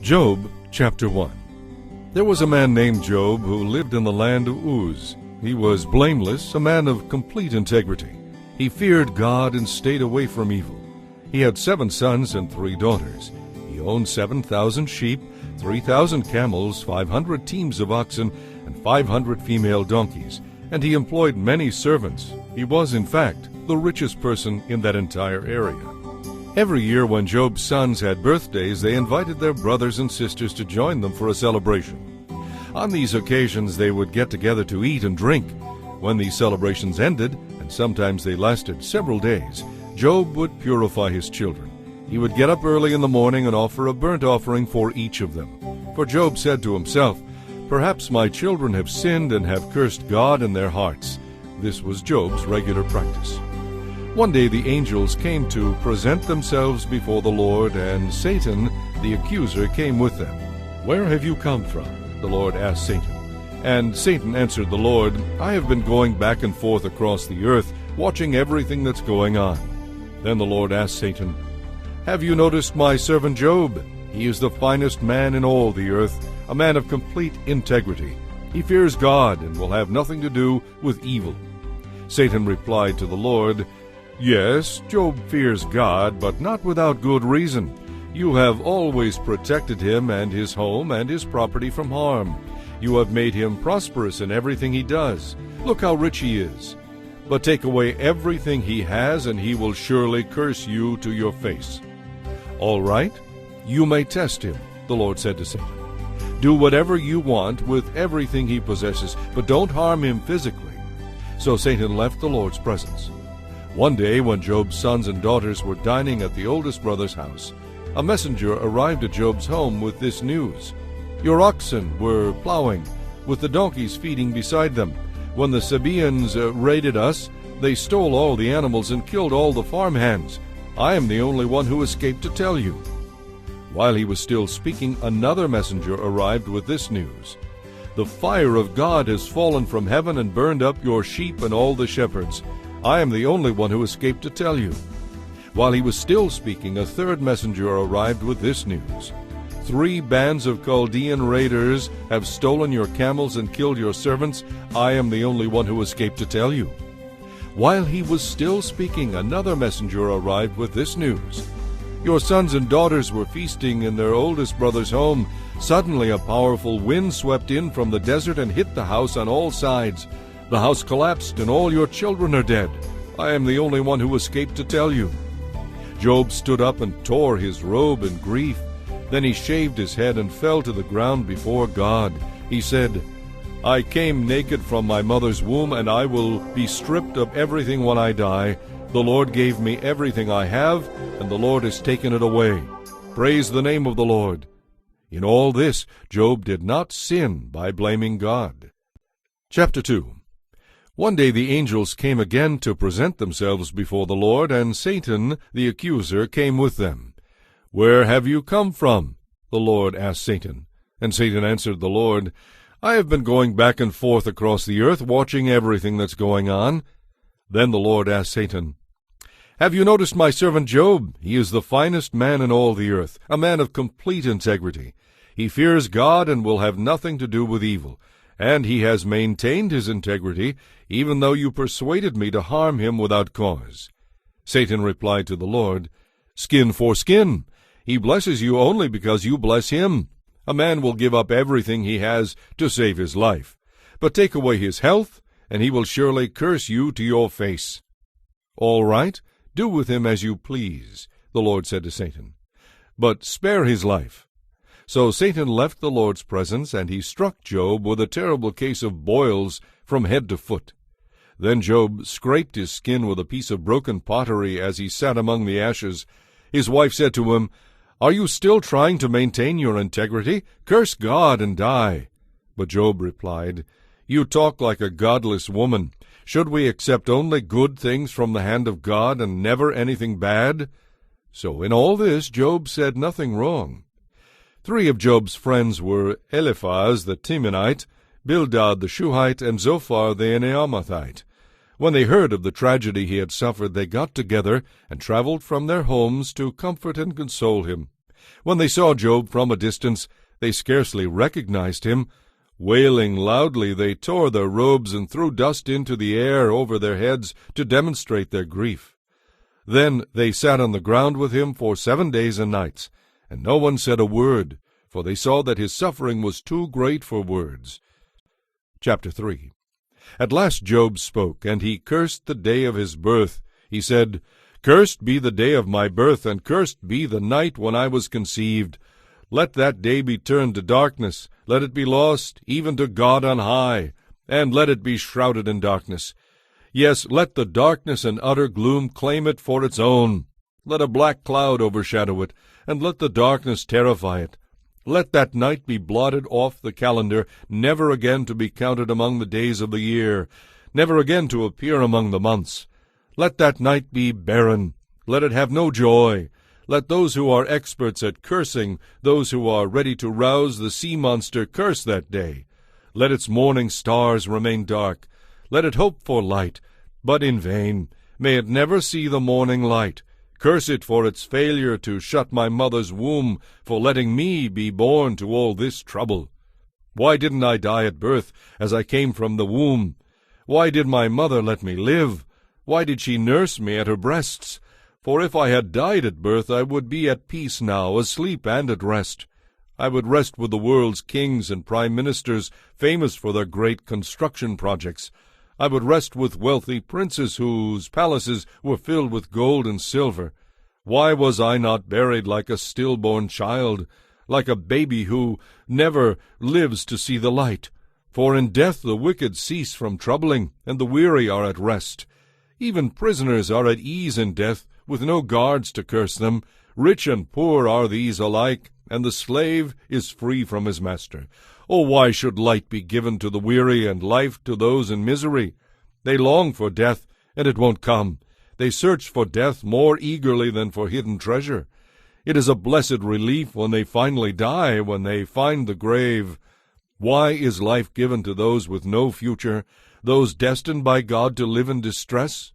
Job chapter 1. There was a man named Job who lived in the land of Uz. He was blameless, a man of complete integrity. He feared God and stayed away from evil. He had 7 sons and 3 daughters. He owned 7,000 sheep, 3,000 camels, 500 teams of oxen, and 500 female donkeys, and he employed many servants. He was, in fact, the richest person in that entire area. Every year when Job's sons had birthdays, they invited their brothers and sisters to join them for a celebration. On these occasions, they would get together to eat and drink. When these celebrations ended, and sometimes they lasted several days, Job would purify his children. He would get up early in the morning and offer a burnt offering for each of them. For Job said to himself, "Perhaps my children have sinned and have cursed God in their hearts." This was Job's regular practice. One day the angels came to present themselves before the Lord, and Satan, the accuser, came with them. "Where have you come from?" the Lord asked Satan. And Satan answered the Lord, "I have been going back and forth across the earth, watching everything that's going on." Then the Lord asked Satan, "Have you noticed my servant Job? He is the finest man in all the earth, a man of complete integrity. He fears God and will have nothing to do with evil." Satan replied to the Lord, "Yes, Job fears God, but not without good reason. You have always protected him and his home and his property from harm. You have made him prosperous in everything he does. Look how rich he is. But take away everything he has, and he will surely curse you to your face." "All right, you may test him," the Lord said to Satan. "Do whatever you want with everything he possesses, but don't harm him physically." So Satan left the Lord's presence. One day, when Job's sons and daughters were dining at the oldest brother's house, a messenger arrived at Job's home with this news: "Your oxen were plowing, with the donkeys feeding beside them. When the Sabaeans raided us, they stole all the animals and killed all the farmhands. I am the only one who escaped to tell you." While he was still speaking, another messenger arrived with this news: "The fire of God has fallen from heaven and burned up your sheep and all the shepherds. I am the only one who escaped to tell you." While he was still speaking, a third messenger arrived with this news: "3 bands of Chaldean raiders have stolen your camels and killed your servants. I am the only one who escaped to tell you." While he was still speaking, another messenger arrived with this news: "Your sons and daughters were feasting in their oldest brother's home. Suddenly a powerful wind swept in from the desert and hit the house on all sides. The house collapsed and all your children are dead. I am the only one who escaped to tell you." Job stood up and tore his robe in grief. Then he shaved his head and fell to the ground before God. He said, "I came naked from my mother's womb, and I will be stripped of everything when I die. The Lord gave me everything I have, and the Lord has taken it away. Praise the name of the Lord." In all this, Job did not sin by blaming God. Chapter 2. One day the angels came again to present themselves before the Lord, and Satan, the accuser, came with them. "Where have you come from?" the Lord asked Satan. And Satan answered the Lord, "I have been going back and forth across the earth, watching everything that's going on." Then the Lord asked Satan, "Have you noticed my servant Job? He is the finest man in all the earth, a man of complete integrity. He fears God and will have nothing to do with evil. And he has maintained his integrity, even though you persuaded me to harm him without cause." Satan replied to the Lord, "Skin for skin. He blesses you only because you bless him. A man will give up everything he has to save his life. But take away his health, and he will surely curse you to your face." "All right, do with him as you please," the Lord said to Satan. "But spare his life." So Satan left the Lord's presence, and he struck Job with a terrible case of boils from head to foot. Then Job scraped his skin with a piece of broken pottery as he sat among the ashes. His wife said to him, "Are you still trying to maintain your integrity? Curse God and die." But Job replied, "You talk like a godless woman. Should we accept only good things from the hand of God and never anything bad?" So in all this Job said nothing wrong. 3 of Job's friends were Eliphaz the Temanite, Bildad the Shuhite, and Zophar the Naamathite. When they heard of the tragedy he had suffered, they got together and traveled from their homes to comfort and console him. When they saw Job from a distance, they scarcely recognized him. Wailing loudly, they tore their robes and threw dust into the air over their heads to demonstrate their grief. Then they sat on the ground with him for 7 days and nights, and no one said a word, for they saw that his suffering was too great for words. Chapter 3. At last Job spoke, and he cursed the day of his birth. He said, Cursed be the day of my birth, and cursed be the night when I was conceived. Let that day be turned to darkness, let it be lost even to God on high, and let it be shrouded in darkness. Yes, let the darkness and utter gloom claim it for its own. Let a black cloud overshadow it, and let the darkness terrify it. Let that night be blotted off the calendar, never again to be counted among the days of the year, never again to appear among the months. Let that night be barren, let it have no joy. Let those who are experts at cursing, those who are ready to rouse the sea monster, curse that day. Let its morning stars remain dark. Let it hope for light, but in vain. May it never see the morning light. Curse it for its failure to shut my mother's womb, for letting me be born to all this trouble. Why didn't I die at birth, as I came from the womb? Why did my mother let me live? Why did she nurse me at her breasts? For if I had died at birth, I would be at peace now, asleep and at rest. I would rest with the world's kings and prime ministers, famous for their great construction projects. I would rest with wealthy princes whose palaces were filled with gold and silver. Why was I not buried like a stillborn child, like a baby who never lives to see the light? For in death the wicked cease from troubling, and the weary are at rest. Even prisoners are at ease in death, with no guards to curse them. Rich and poor are these alike, and the slave is free from his master. Oh, why should light be given to the weary, and life to those in misery? They long for death, and it won't come. They search for death more eagerly than for hidden treasure. It is a blessed relief when they finally die, when they find the grave. Why is life given to those with no future, those destined by God to live in distress?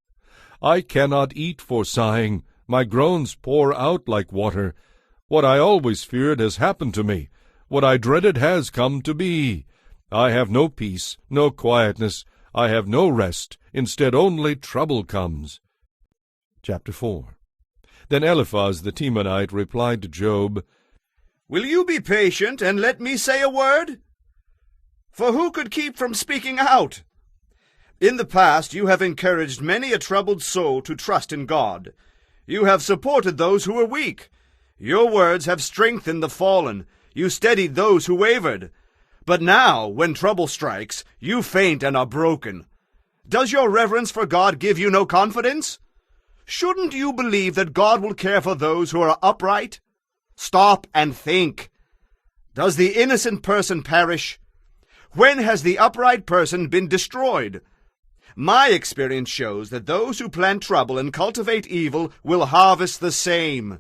I cannot eat for sighing. My groans pour out like water. What I always feared has happened to me. What I dreaded has come to be. I have no peace, no quietness. I have no rest. Instead, only trouble comes. Chapter 4. Then Eliphaz the Temanite replied to Job, Will you be patient and let me say a word? For who could keep from speaking out? In the past you have encouraged many a troubled soul to trust in God. You have supported those who were weak. Your words have strengthened the fallen. You steadied those who wavered. But now, when trouble strikes, you faint and are broken. Does your reverence for God give you no confidence? Shouldn't you believe that God will care for those who are upright? Stop and think. Does the innocent person perish? When has the upright person been destroyed? My experience shows that those who plant trouble and cultivate evil will harvest the same.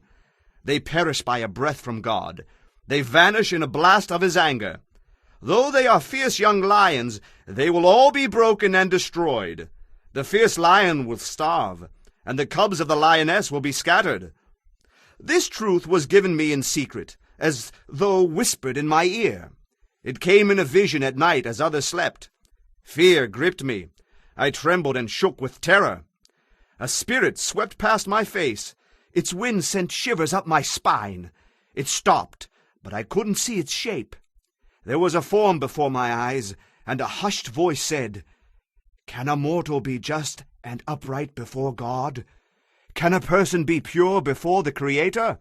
They perish by a breath from God. They vanish in a blast of his anger. Though they are fierce young lions, they will all be broken and destroyed. The fierce lion will starve, and the cubs of the lioness will be scattered. This truth was given me in secret, as though whispered in my ear. It came in a vision at night as others slept. Fear gripped me. I trembled and shook with terror. A spirit swept past my face. Its wind sent shivers up my spine. It stopped, but I couldn't see its shape. There was a form before my eyes, and a hushed voice said, Can a mortal be just and upright before God? Can a person be pure before the Creator?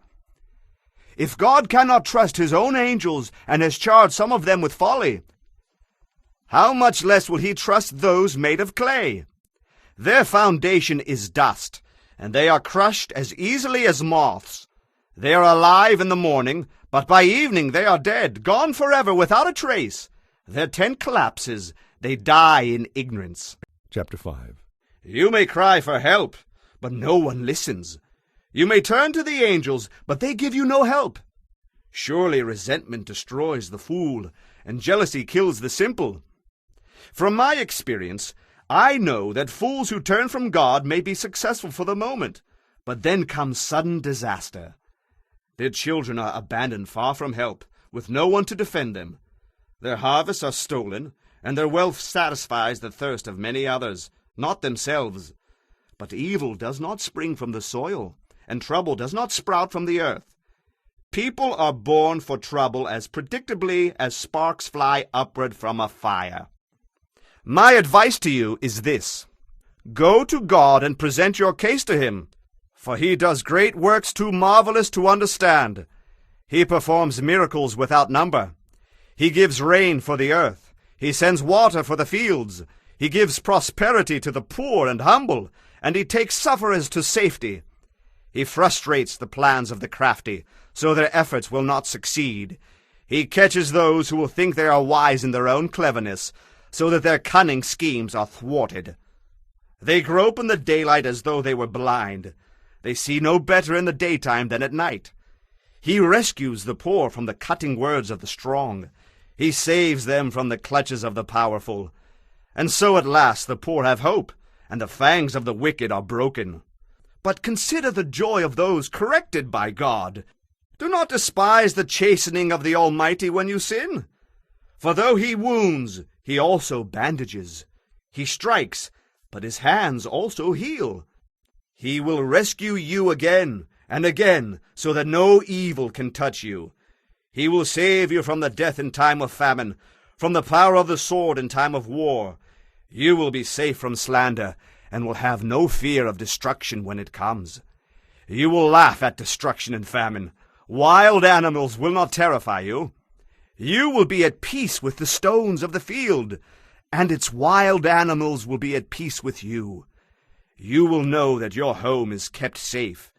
If God cannot trust his own angels and has charged some of them with folly, how much less will he trust those made of clay? Their foundation is dust, and they are crushed as easily as moths. They are alive in the morning, but by evening they are dead, gone forever without a trace. Their tent collapses, they die in ignorance. Chapter 5. You may cry for help, but no one listens. You may turn to the angels, but they give you no help. Surely resentment destroys the fool, and jealousy kills the simple. From my experience, I know that fools who turn from God may be successful for the moment, but then comes sudden disaster. Their children are abandoned far from help, with no one to defend them. Their harvests are stolen, and their wealth satisfies the thirst of many others, not themselves. But evil does not spring from the soil, and trouble does not sprout from the earth. People are born for trouble as predictably as sparks fly upward from a fire. My advice to you is this: go to God and present your case to him, for he does great works too marvelous to understand. He performs miracles without number. He gives rain for the earth. He sends water for the fields. He gives prosperity to the poor and humble, and he takes sufferers to safety. He frustrates the plans of the crafty, so their efforts will not succeed. He catches those who will think they are wise in their own cleverness, so that their cunning schemes are thwarted. They grope in the daylight as though they were blind. They see no better in the daytime than at night. He rescues the poor from the cutting words of the strong. He saves them from the clutches of the powerful. And so at last the poor have hope, and the fangs of the wicked are broken. But consider the joy of those corrected by God. Do not despise the chastening of the Almighty when you sin. For though he wounds, he also bandages. He strikes, but his hands also heal. He will rescue you again and again, so that no evil can touch you. He will save you from the death in time of famine, from the power of the sword in time of war. You will be safe from slander, and will have no fear of destruction when it comes. You will laugh at destruction and famine. Wild animals will not terrify you. You will be at peace with the stones of the field, and its wild animals will be at peace with you. You will know that your home is kept safe.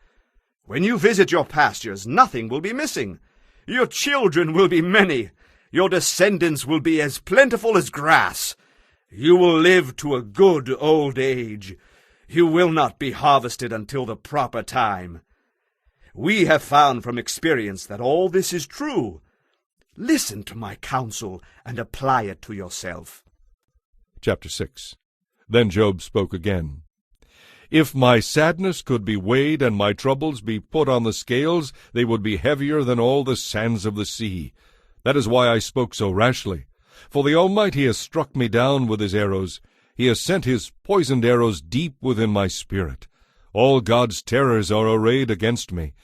When you visit your pastures, nothing will be missing. Your children will be many. Your descendants will be as plentiful as grass. You will live to a good old age. You will not be harvested until the proper time. We have found from experience that all this is true. Listen to my counsel and apply it to yourself. Chapter 6. Then Job spoke again. If my sadness could be weighed and my troubles be put on the scales, they would be heavier than all the sands of the sea. That is why I spoke so rashly. For the Almighty has struck me down with his arrows. He has sent his poisoned arrows deep within my spirit. All God's terrors are arrayed against me.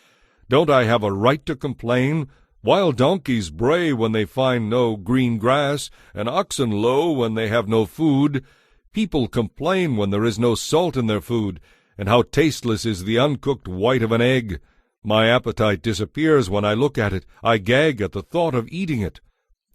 Don't I have a right to complain? Wild donkeys bray when they find no green grass, and oxen low when they have no food. People complain when there is no salt in their food, and how tasteless is the uncooked white of an egg. My appetite disappears when I look at it. I gag at the thought of eating it.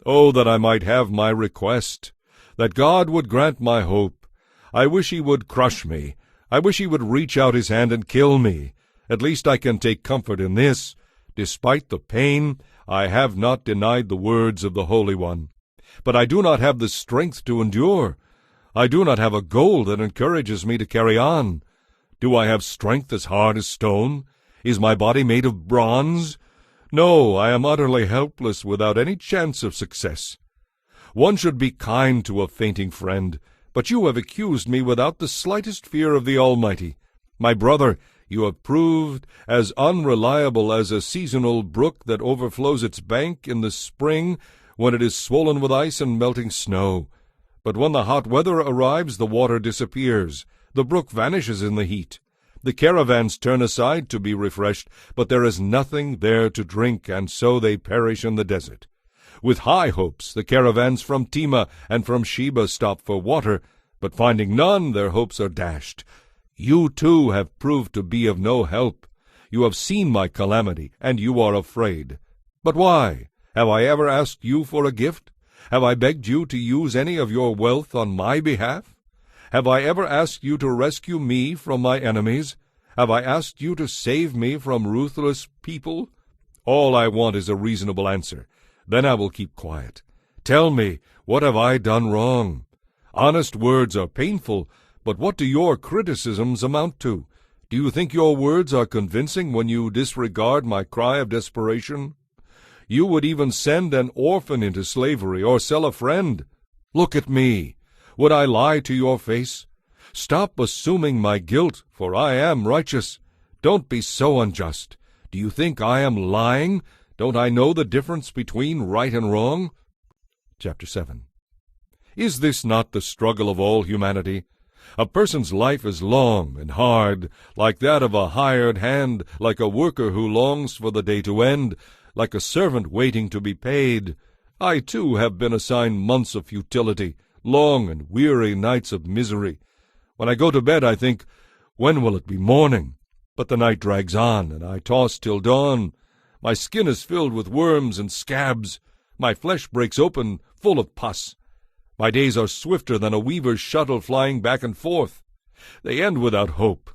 Oh, that I might have my request, that God would grant my hope. I wish he would crush me. I wish he would reach out his hand and kill me. At least I can take comfort in this. Despite the pain, I have not denied the words of the Holy One. But I do not have the strength to endure. I do not have a goal that encourages me to carry on. Do I have strength as hard as stone? Is my body made of bronze? No, I am utterly helpless without any chance of success. One should be kind to a fainting friend, but you have accused me without the slightest fear of the Almighty. My brother, you have proved as unreliable as a seasonal brook that overflows its bank in the spring when it is swollen with ice and melting snow. But when the hot weather arrives, the water disappears. The brook vanishes in the heat. The caravans turn aside to be refreshed, but there is nothing there to drink, and so they perish in the desert. With high hopes the caravans from Tema and from Sheba stop for water, but finding none, their hopes are dashed. You too have proved to be of no help. You have seen my calamity, and you are afraid. But why? Have I ever asked you for a gift? Have I begged you to use any of your wealth on my behalf? Have I ever asked you to rescue me from my enemies? Have I asked you to save me from ruthless people? All I want is a reasonable answer. Then I will keep quiet. Tell me, what have I done wrong? Honest words are painful, but what do your criticisms amount to? Do you think your words are convincing when you disregard my cry of desperation? You would even send an orphan into slavery or sell a friend. Look at me. Would I lie to your face? Stop assuming my guilt, for I am righteous. Don't be so unjust. Do you think I am lying? Don't I know the difference between right and wrong? Chapter 7. Is this not the struggle of all humanity? A person's life is long and hard, like that of a hired hand, like a worker who longs for the day to end, like a servant waiting to be paid. I, too, have been assigned months of futility, long and weary nights of misery. When I go to bed, I think, when will it be morning? But the night drags on, and I toss till dawn. My skin is filled with worms and scabs. My flesh breaks open, full of pus. My days are swifter than a weaver's shuttle flying back and forth. They end without hope.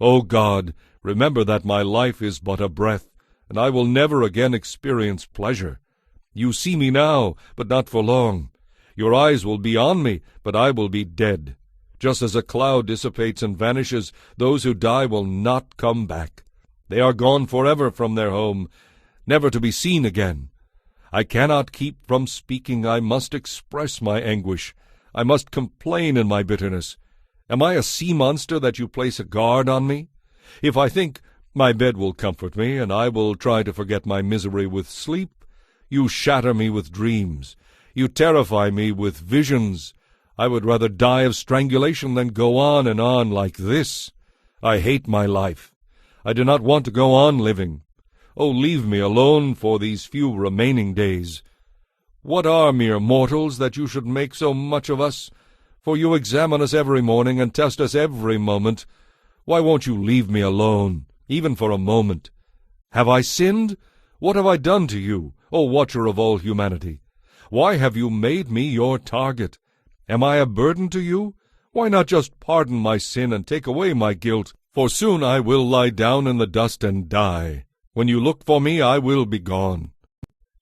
O God, remember that my life is but a breath, and I will never again experience pleasure. You see me now, but not for long. Your eyes will be on me, but I will be dead. Just as a cloud dissipates and vanishes, those who die will not come back. They are gone forever from their home, never to be seen again. I cannot keep from speaking. I must express my anguish. I must complain in my bitterness. Am I a sea monster that you place a guard on me? If I think my bed will comfort me, and I will try to forget my misery with sleep, you shatter me with dreams. You terrify me with visions. I would rather die of strangulation than go on and on like this. I hate my life. I do not want to go on living. Oh, leave me alone for these few remaining days. What are mere mortals that you should make so much of us? For you examine us every morning and test us every moment. Why won't you leave me alone, even for a moment? Have I sinned? What have I done to you, O watcher of all humanity? Why have you made me your target? Am I a burden to you? Why not just pardon my sin and take away my guilt? For soon I will lie down in the dust and die. When you look for me, I will be gone.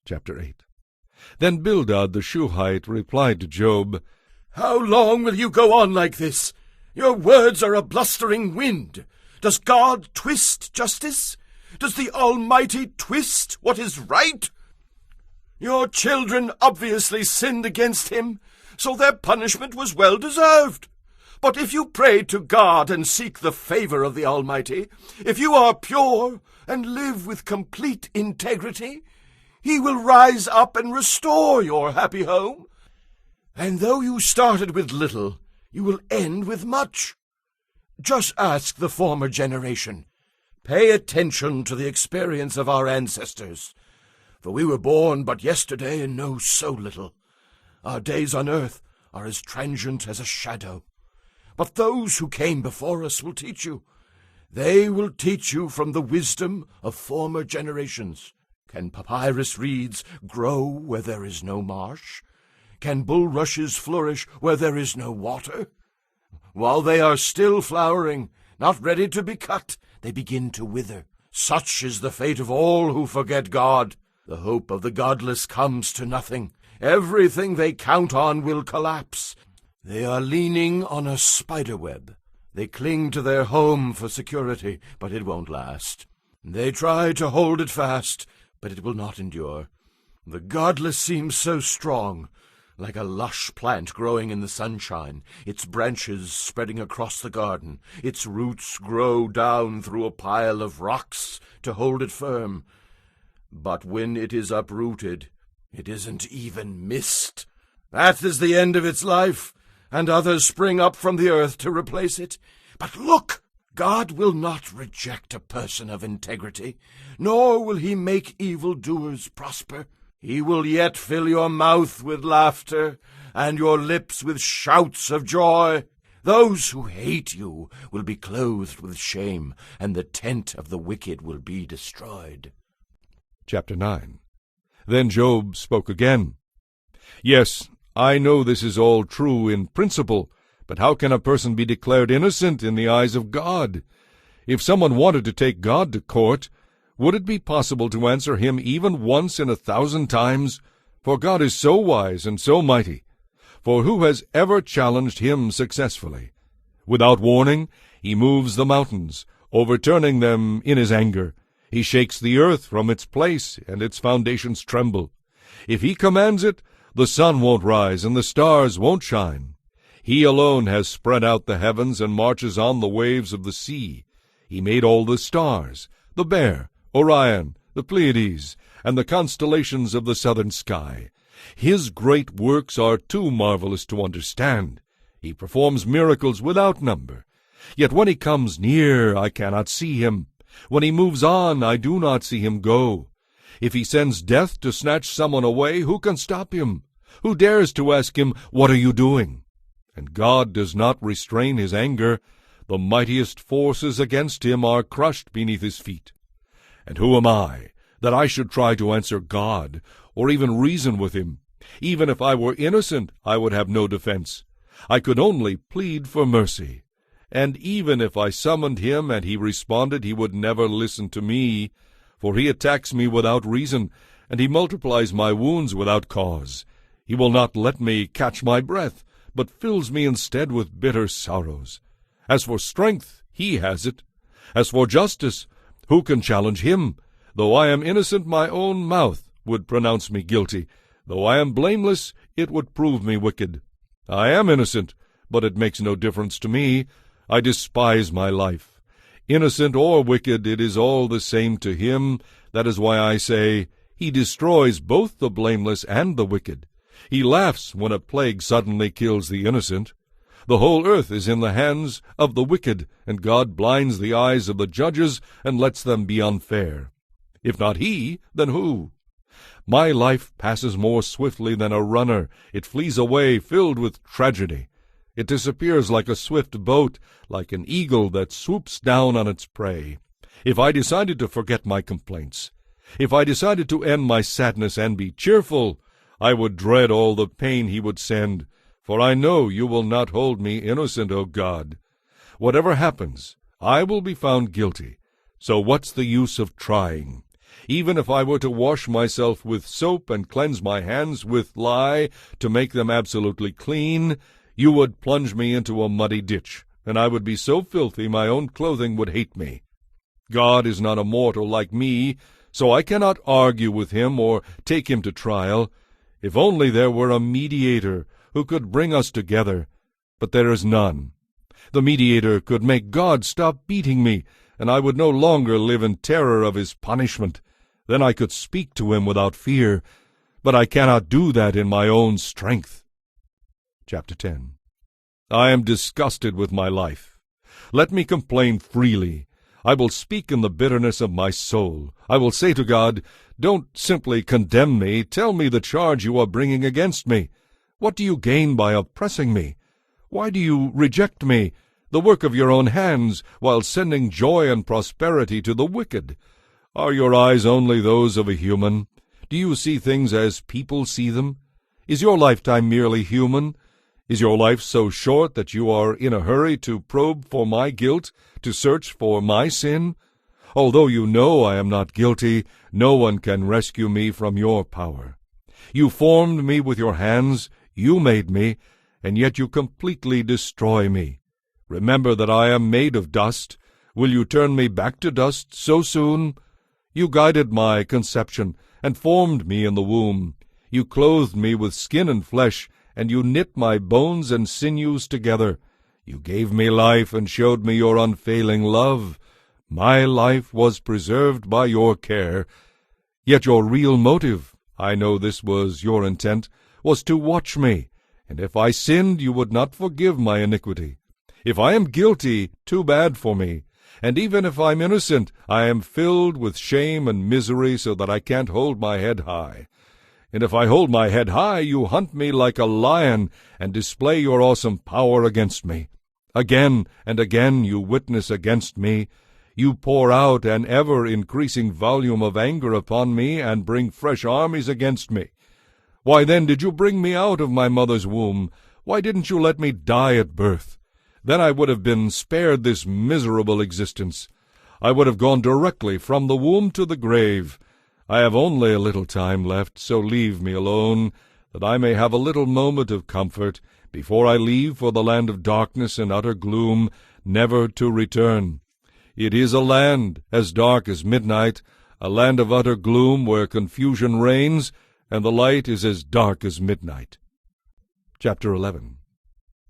Chapter 8. Then Bildad the Shuhite replied to Job, How long will you go on like this? Your words are a blustering wind. Does God twist justice? Does the Almighty twist what is right? Your children obviously sinned against him, so their punishment was well deserved. But if you pray to God and seek the favor of the Almighty, if you are pure and live with complete integrity, he will rise up and restore your happy home. And though you started with little, you will end with much. Just ask the former generation. Pay attention to the experience of our ancestors, for we were born but yesterday and know so little. Our days on earth are as transient as a shadow. But those who came before us will teach you. They will teach you from the wisdom of former generations. Can papyrus reeds grow where there is no marsh? Can bulrushes flourish where there is no water? While they are still flowering, not ready to be cut, they begin to wither. Such is the fate of all who forget God. The hope of the godless comes to nothing. Everything they count on will collapse. They are leaning on a spiderweb. They cling to their home for security, but it won't last. They try to hold it fast, but it will not endure. The godless seems so strong, like a lush plant growing in the sunshine, its branches spreading across the garden. Its roots grow down through a pile of rocks to hold it firm. But when it is uprooted, it isn't even mist. That is the end of its life, and others spring up from the earth to replace it. But look! God will not reject a person of integrity, nor will he make evildoers prosper. He will yet fill your mouth with laughter, and your lips with shouts of joy. Those who hate you will be clothed with shame, and the tent of the wicked will be destroyed. Chapter 9. Then Job spoke again. Yes, I know this is all true in principle, but how can a person be declared innocent in the eyes of God? If someone wanted to take God to court, would it be possible to answer him even once in 1,000 times? For God is so wise and so mighty. For who has ever challenged him successfully? Without warning, he moves the mountains, overturning them in his anger. He shakes the earth from its place, and its foundations tremble. If he commands it, the sun won't rise, and the stars won't shine. He alone has spread out the heavens and marches on the waves of the sea. He made all the stars, the bear, Orion, the Pleiades, and the constellations of the southern sky. His great works are too marvelous to understand. He performs miracles without number. Yet when he comes near, I cannot see him. When he moves on, I do not see him go. If he sends death to snatch someone away, who can stop him? Who dares to ask him, "What are you doing?" And God does not restrain his anger. The mightiest forces against him are crushed beneath his feet. And who am I, that I should try to answer God, or even reason with him? Even if I were innocent, I would have no defense. I could only plead for mercy. And even if I summoned him and he responded, he would never listen to me, for he attacks me without reason, and he multiplies my wounds without cause. He will not let me catch my breath, but fills me instead with bitter sorrows. As for strength, he has it. As for justice, who can challenge him? Though I am innocent, my own mouth would pronounce me guilty. Though I am blameless, it would prove me wicked. I am innocent, but it makes no difference to me. I despise my life. Innocent or wicked, it is all the same to him. That is why I say, he destroys both the blameless and the wicked. He laughs when a plague suddenly kills the innocent. The whole earth is in the hands of the wicked, and God blinds the eyes of the judges and lets them be unfair. If not he, then who? My life passes more swiftly than a runner. It flees away, filled with tragedy. It disappears like a swift boat, like an eagle that swoops down on its prey. If I decided to forget my complaints, if I decided to end my sadness and be cheerful, I would dread all the pain he would send, for I know you will not hold me innocent, O God. Whatever happens, I will be found guilty. So what's the use of trying? Even if I were to wash myself with soap and cleanse my hands with lye to make them absolutely clean, you would plunge me into a muddy ditch, and I would be so filthy my own clothing would hate me. God is not a mortal like me, so I cannot argue with him or take him to trial. If only there were a mediator who could bring us together, but there is none. The mediator could make God stop beating me, and I would no longer live in terror of his punishment. Then I could speak to him without fear, but I cannot do that in my own strength. Chapter 10. I am disgusted with my life. Let me complain freely. I will speak in the bitterness of my soul. I will say to God, "Don't simply condemn me. Tell me the charge you are bringing against me. What do you gain by oppressing me? Why do you reject me, the work of your own hands, while sending joy and prosperity to the wicked? Are your eyes only those of a human? Do you see things as people see them? Is your lifetime merely human? Is your life so short that you are in a hurry to probe for my guilt, to search for my sin? Although you know I am not guilty, no one can rescue me from your power. You formed me with your hands, you made me, and yet you completely destroy me. Remember that I am made of dust. Will you turn me back to dust so soon? You guided my conception, and formed me in the womb. You clothed me with skin and flesh, and you knit my bones and sinews together. You gave me life and showed me your unfailing love. My life was preserved by your care. Yet your real motive, I know this was your intent, was to watch me, and if I sinned, you would not forgive my iniquity. If I am guilty, too bad for me, and even if I'm innocent, I am filled with shame and misery so that I can't hold my head high. And if I hold my head high, you hunt me like a lion and display your awesome power against me. Again and again you witness against me. You pour out an ever-increasing volume of anger upon me and bring fresh armies against me. Why then did you bring me out of my mother's womb? Why didn't you let me die at birth? Then I would have been spared this miserable existence. I would have gone directly from the womb to the grave. I have only a little time left, so leave me alone, that I may have a little moment of comfort, before I leave for the land of darkness and utter gloom, never to return. It is a land as dark as midnight, a land of utter gloom where confusion reigns, and the light is as dark as midnight. Chapter 11.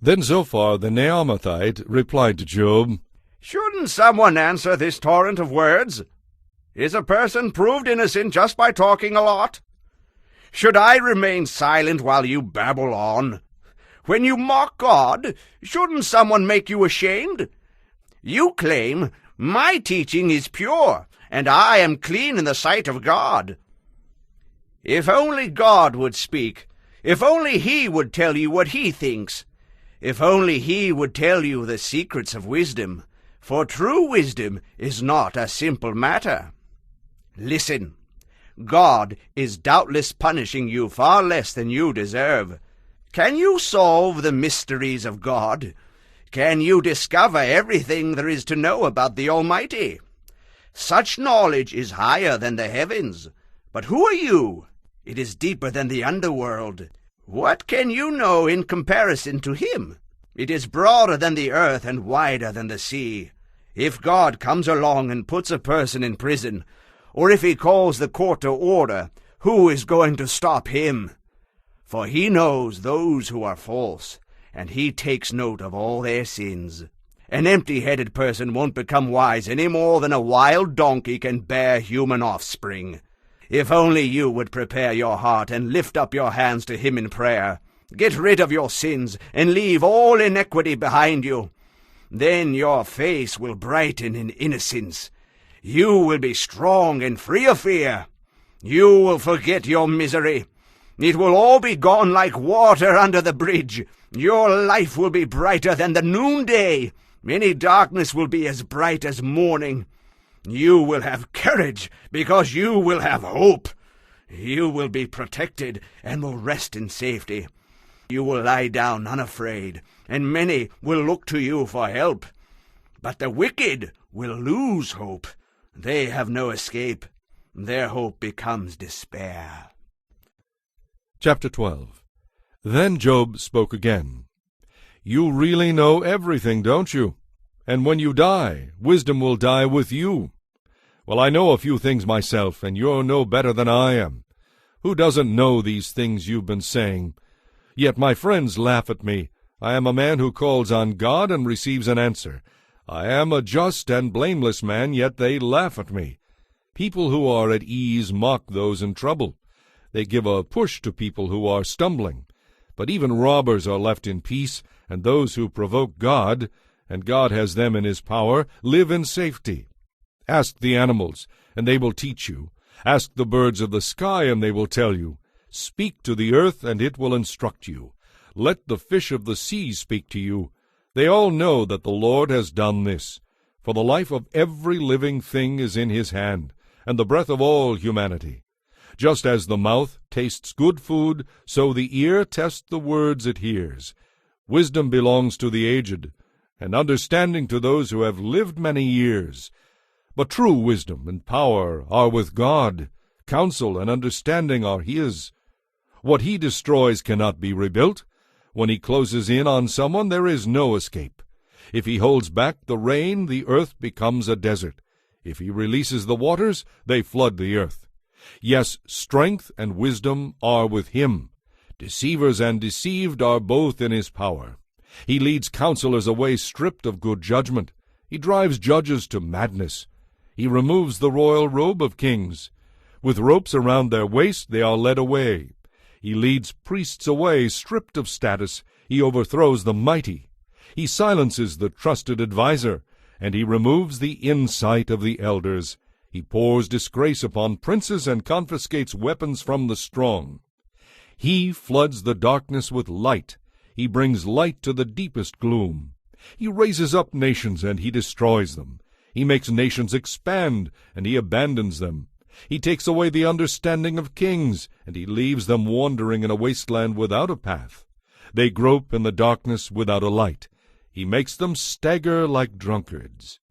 Then Zophar the Naamathite replied to Job, Shouldn't someone answer this torrent of words? Is a person proved innocent just by talking a lot? Should I remain silent while you babble on? When you mock God, shouldn't someone make you ashamed? You claim, my teaching is pure, and I am clean in the sight of God. If only God would speak, if only He would tell you what He thinks, if only He would tell you the secrets of wisdom, for true wisdom is not a simple matter. Listen, God is doubtless punishing you far less than you deserve. Can you solve the mysteries of God? Can you discover everything there is to know about the Almighty? Such knowledge is higher than the heavens. But who are you? It is deeper than the underworld. What can you know in comparison to Him? It is broader than the earth and wider than the sea. If God comes along and puts a person in prison, or if He calls the court to order, who is going to stop Him? For He knows those who are false, and He takes note of all their sins. An empty-headed person won't become wise any more than a wild donkey can bear human offspring. If only you would prepare your heart and lift up your hands to Him in prayer, get rid of your sins and leave all iniquity behind you, then your face will brighten in innocence. You will be strong and free of fear. You will forget your misery. It will all be gone like water under the bridge. Your life will be brighter than the noonday. Any darkness will be as bright as morning. You will have courage because you will have hope. You will be protected and will rest in safety. You will lie down unafraid, and many will look to you for help. But the wicked will lose hope. They have no escape. Their hope becomes despair. Chapter 12. Then Job spoke again. You really know everything, don't you? And when you die, wisdom will die with you. Well, I know a few things myself, and you're no better than I am. Who doesn't know these things you've been saying? Yet my friends laugh at me. I am a man who calls on God and receives an answer. I am a just and blameless man, yet they laugh at me. People who are at ease mock those in trouble. They give a push to people who are stumbling. But even robbers are left in peace, and those who provoke God, and God has them in His power, live in safety. Ask the animals, and they will teach you. Ask the birds of the sky, and they will tell you. Speak to the earth, and it will instruct you. Let the fish of the sea speak to you. They all know that the Lord has done this. For the life of every living thing is in His hand, and the breath of all humanity. Just as the mouth tastes good food, so the ear tests the words it hears. Wisdom belongs to the aged, and understanding to those who have lived many years. But true wisdom and power are with God. Counsel and understanding are His. What He destroys cannot be rebuilt. When He closes in on someone, there is no escape. If He holds back the rain, the earth becomes a desert. If He releases the waters, they flood the earth. Yes, strength and wisdom are with Him. Deceivers and deceived are both in His power. He leads counselors away stripped of good judgment. He drives judges to madness. He removes the royal robe of kings. With ropes around their waist they are led away. He leads priests away stripped of status. He overthrows the mighty. He silences the trusted adviser, and He removes the insight of the elders. He pours disgrace upon princes and confiscates weapons from the strong. He floods the darkness with light. He brings light to the deepest gloom. He raises up nations, and He destroys them. He makes nations expand, and He abandons them. He takes away the understanding of kings, and He leaves them wandering in a wasteland without a path. They grope in the darkness without a light. He makes them stagger like drunkards.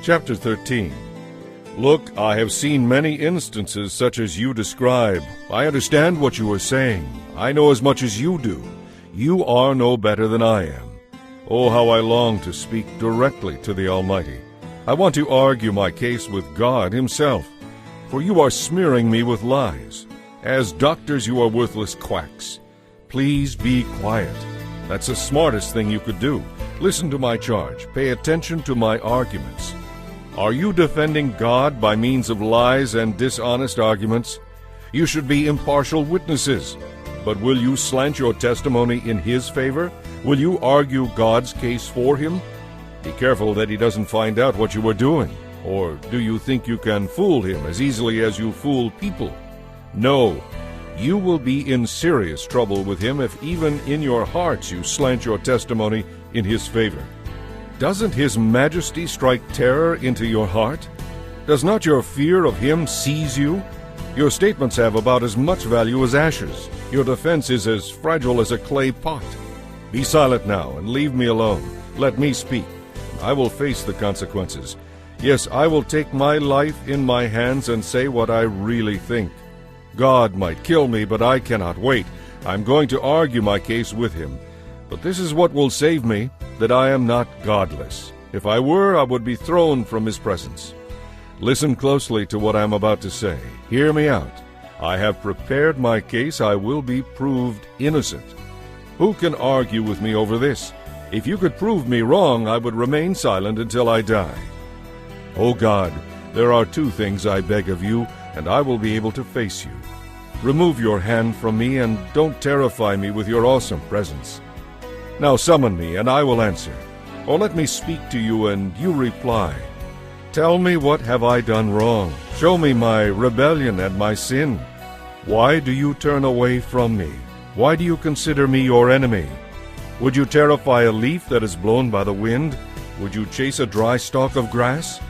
Chapter 13. Look, I have seen many instances such as you describe. I understand what you are saying. I know as much as you do. You are no better than I am. Oh, how I long to speak directly to the Almighty. I want to argue my case with God Himself, for you are smearing me with lies. As doctors, you are worthless quacks. Please be quiet. That's the smartest thing you could do. Listen to my charge. Pay attention to my arguments. Are you defending God by means of lies and dishonest arguments? You should be impartial witnesses. But will you slant your testimony in His favor? Will you argue God's case for Him? Be careful that He doesn't find out what you are doing. Or do you think you can fool Him as easily as you fool people? No, you will be in serious trouble with Him if even in your hearts you slant your testimony in His favor. Doesn't His majesty strike terror into your heart? Does not your fear of Him seize you? Your statements have about as much value as ashes. Your defense is as fragile as a clay pot. Be silent now and leave me alone. Let me speak. I will face the consequences. Yes, I will take my life in my hands and say what I really think. God might kill me, but I cannot wait. I'm going to argue my case with Him. But this is what will save me, that I am not godless. If I were, I would be thrown from His presence. Listen closely to what I am about to say. Hear me out. I have prepared my case. I will be proved innocent. Who can argue with me over this? If you could prove me wrong, I would remain silent until I die. O God, there are two things I beg of you, and I will be able to face you. Remove your hand from me, and don't terrify me with your awesome presence. Now summon me, and I will answer. Or let me speak to you, and you reply. Tell me, what have I done wrong? Show me my rebellion and my sin. Why do you turn away from me? Why do you consider me your enemy? Would you terrify a leaf that is blown by the wind? Would you chase a dry stalk of grass?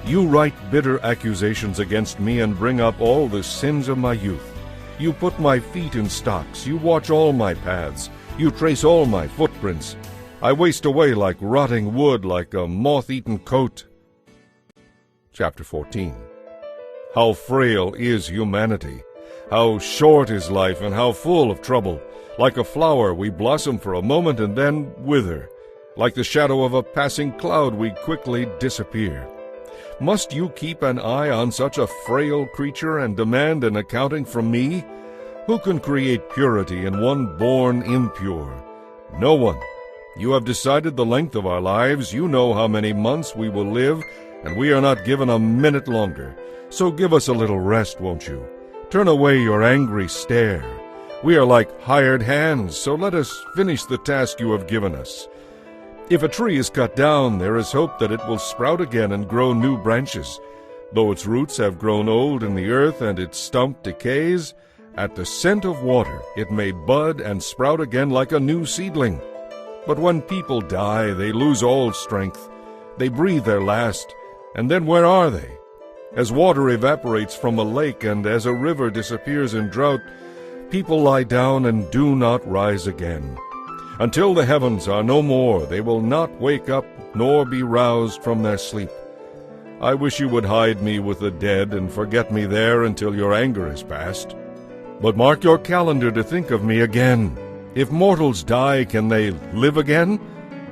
You write bitter accusations against me and bring up all the sins of my youth. You put my feet in stocks. You watch all my paths. You trace all my footprints. I waste away like rotting wood, like a moth-eaten coat. Chapter 14. How frail is humanity! How short is life, and how full of trouble! Like a flower, we blossom for a moment and then wither. Like the shadow of a passing cloud, we quickly disappear. Must you keep an eye on such a frail creature and demand an accounting from me? Who can create purity in one born impure? No one. You have decided the length of our lives. You know how many months we will live, and we are not given a minute longer. So give us a little rest, won't you? Turn away your angry stare. We are like hired hands, so let us finish the task you have given us. If a tree is cut down, there is hope that it will sprout again and grow new branches. Though its roots have grown old in the earth and its stump decays, at the scent of water it may bud and sprout again like a new seedling. But when people die, they lose all strength. They breathe their last, and then where are they? As water evaporates from a lake and as a river disappears in drought, people lie down and do not rise again. Until the heavens are no more, they will not wake up nor be roused from their sleep. I wish you would hide me with the dead and forget me there until your anger is past. But mark your calendar to think of me again. If mortals die, can they live again?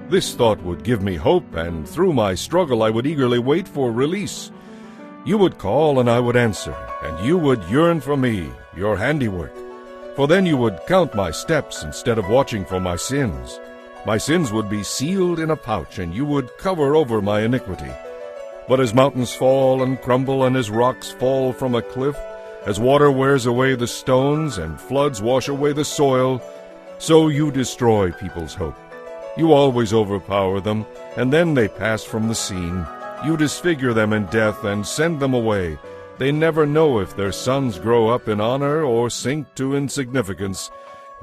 This thought would give me hope, and through my struggle I would eagerly wait for release. You would call and I would answer, and you would yearn for me, your handiwork. For then you would count my steps instead of watching for my sins. My sins would be sealed in a pouch, and you would cover over my iniquity. But as mountains fall and crumble, and as rocks fall from a cliff, as water wears away the stones, and floods wash away the soil, so you destroy people's hope. You always overpower them, and then they pass from the scene. You disfigure them in death and send them away. They never know if their sons grow up in honor or sink to insignificance.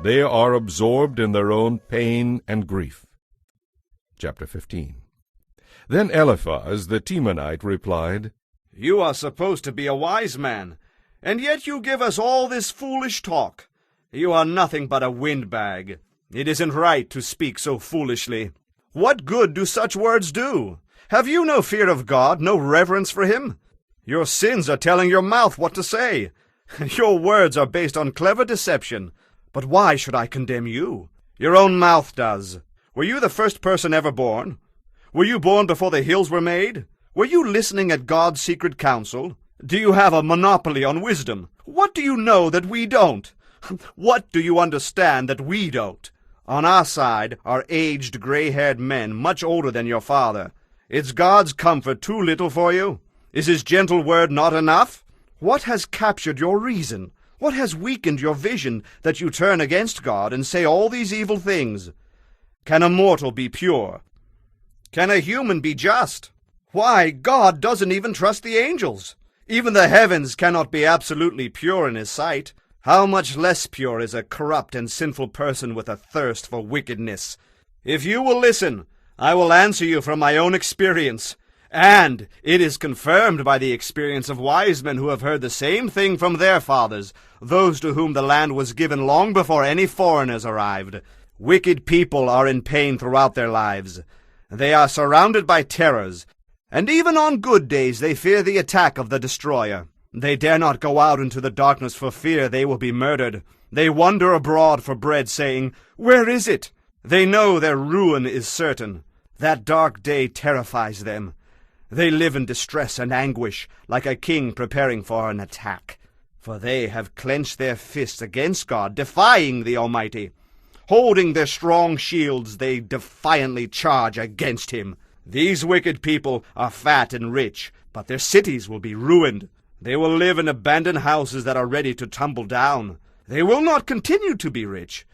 They are absorbed in their own pain and grief. Chapter 15. Then Eliphaz the Temanite replied, You are supposed to be a wise man, and yet you give us all this foolish talk. You are nothing but a windbag. It isn't right to speak so foolishly. What good do such words do? Have you no fear of God, no reverence for Him? Your sins are telling your mouth what to say. Your words are based on clever deception. But why should I condemn you? Your own mouth does. Were you the first person ever born? Were you born before the hills were made? Were you listening at God's secret counsel? Do you have a monopoly on wisdom? What do you know that we don't? What do you understand that we don't? On our side are aged, gray-haired men, much older than your father. Is God's comfort too little for you? Is his gentle word not enough? What has captured your reason? What has weakened your vision that you turn against God and say all these evil things? Can a mortal be pure? Can a human be just? Why, God doesn't even trust the angels. Even the heavens cannot be absolutely pure in his sight. How much less pure is a corrupt and sinful person with a thirst for wickedness? If you will listen, I will answer you from my own experience, and it is confirmed by the experience of wise men who have heard the same thing from their fathers, those to whom the land was given long before any foreigners arrived. Wicked people are in pain throughout their lives. They are surrounded by terrors, and even on good days they fear the attack of the destroyer. They dare not go out into the darkness for fear they will be murdered. They wander abroad for bread, saying, "Where is it?" They know their ruin is certain. That dark day terrifies them. They live in distress and anguish, like a king preparing for an attack. For they have clenched their fists against God, defying the Almighty. Holding their strong shields, they defiantly charge against him. These wicked people are fat and rich, but their cities will be ruined. They will live in abandoned houses that are ready to tumble down. They will not continue to be rich.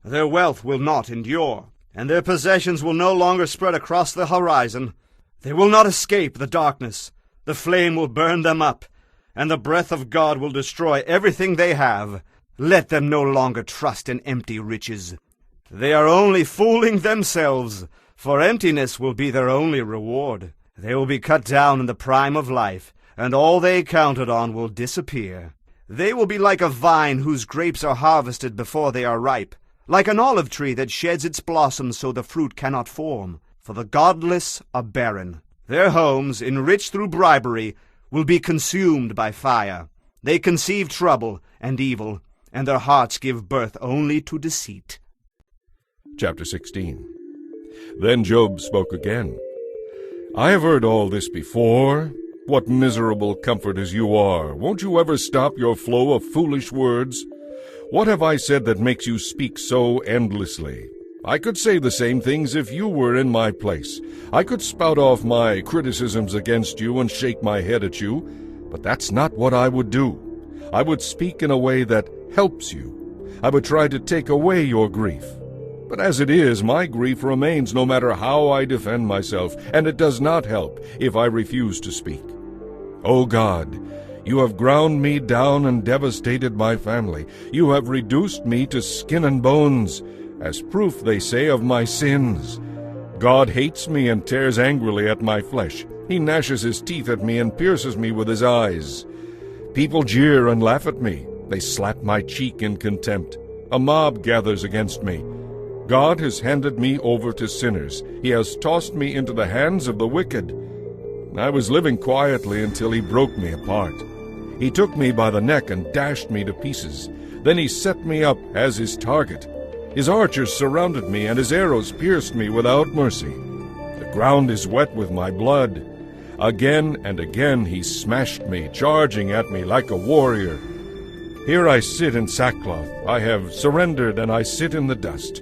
Their wealth will not endure, and their possessions will no longer spread across the horizon. They will not escape the darkness. The flame will burn them up, and the breath of God will destroy everything they have. Let them no longer trust in empty riches. They are only fooling themselves, for emptiness will be their only reward. They will be cut down in the prime of life, and all they counted on will disappear. They will be like a vine whose grapes are harvested before they are ripe, like an olive tree that sheds its blossoms so the fruit cannot form. For the godless are barren. Their homes, enriched through bribery, will be consumed by fire. They conceive trouble and evil, and their hearts give birth only to deceit. Chapter 16. Then Job spoke again. I have heard all this before. What miserable comforters you are! Won't you ever stop your flow of foolish words? What have I said that makes you speak so endlessly? I could say the same things if you were in my place. I could spout off my criticisms against you and shake my head at you, but that's not what I would do. I would speak in a way that helps you. I would try to take away your grief. But as it is, my grief remains no matter how I defend myself, and it does not help if I refuse to speak. O God, you have ground me down and devastated my family. You have reduced me to skin and bones, as proof, they say, of my sins. God hates me and tears angrily at my flesh. He gnashes his teeth at me and pierces me with his eyes. People jeer and laugh at me. They slap my cheek in contempt. A mob gathers against me. God has handed me over to sinners. He has tossed me into the hands of the wicked. I was living quietly until he broke me apart. He took me by the neck and dashed me to pieces. Then he set me up as his target. His archers surrounded me, and his arrows pierced me without mercy. The ground is wet with my blood. Again and again he smashed me, charging at me like a warrior. Here I sit in sackcloth. I have surrendered, and I sit in the dust.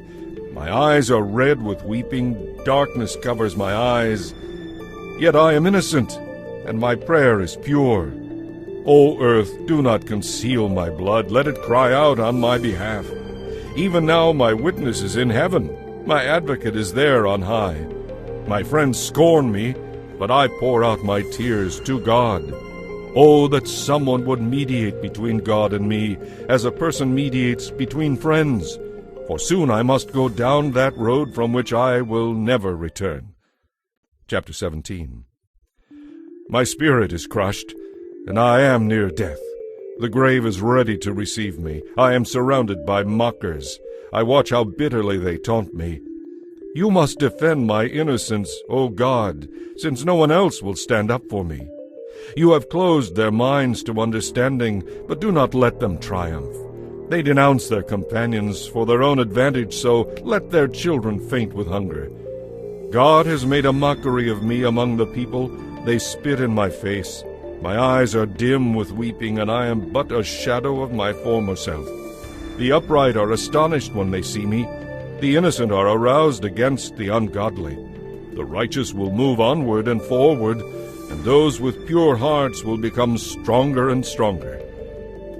My eyes are red with weeping. Darkness covers my eyes. Yet I am innocent, and my prayer is pure. O earth, do not conceal my blood. Let it cry out on my behalf. Even now my witness is in heaven. My advocate is there on high. My friends scorn me, but I pour out my tears to God. Oh, that someone would mediate between God and me, as a person mediates between friends. For soon I must go down that road from which I will never return. Chapter 17. My spirit is crushed, and I am near death. The grave is ready to receive me. I am surrounded by mockers. I watch how bitterly they taunt me. You must defend my innocence, O God, since no one else will stand up for me. You have closed their minds to understanding, but do not let them triumph. They denounce their companions for their own advantage, so let their children faint with hunger. God has made a mockery of me among the people. They spit in my face. My eyes are dim with weeping, and I am but a shadow of my former self. The upright are astonished when they see me. The innocent are aroused against the ungodly. The righteous will move onward and forward, and those with pure hearts will become stronger and stronger.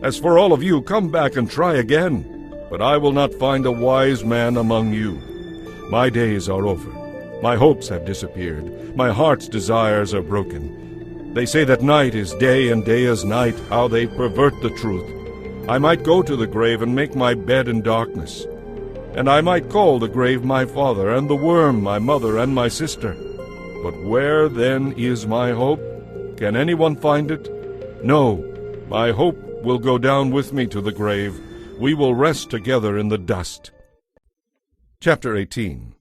As for all of you, come back and try again, but I will not find a wise man among you. My days are over. My hopes have disappeared. My heart's desires are broken. They say that night is day and day is night, how they pervert the truth. I might go to the grave and make my bed in darkness. And I might call the grave my father, and the worm my mother and my sister. But where then is my hope? Can anyone find it? No, my hope will go down with me to the grave. We will rest together in the dust. Chapter 18.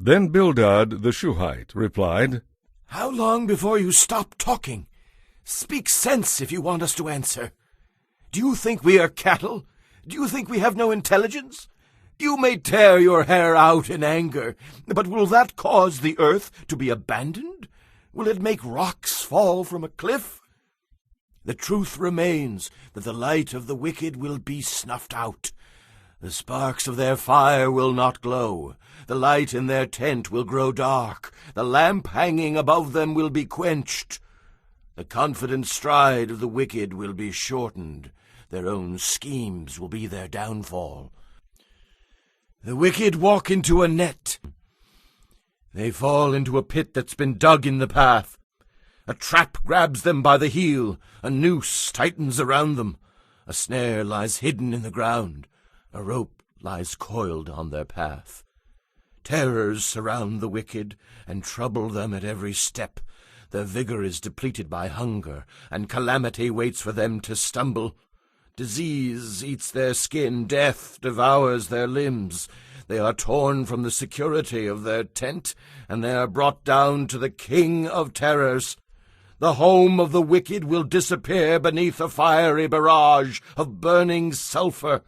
Then Bildad the Shuhite replied, How long before you stop talking? Speak sense if you want us to answer. Do you think we are cattle? Do you think we have no intelligence? You may tear your hair out in anger, but will that cause the earth to be abandoned? Will it make rocks fall from a cliff? The truth remains that the light of the wicked will be snuffed out. The sparks of their fire will not glow. The light in their tent will grow dark. The lamp hanging above them will be quenched. The confident stride of the wicked will be shortened. Their own schemes will be their downfall. The wicked walk into a net. They fall into a pit that's been dug in the path. A trap grabs them by the heel. A noose tightens around them. A snare lies hidden in the ground. A rope lies coiled on their path. Terrors surround the wicked and trouble them at every step. Their vigor is depleted by hunger, and calamity waits for them to stumble. Disease eats their skin, death devours their limbs. They are torn from the security of their tent, and they are brought down to the king of terrors. The home of the wicked will disappear beneath a fiery barrage of burning sulphur.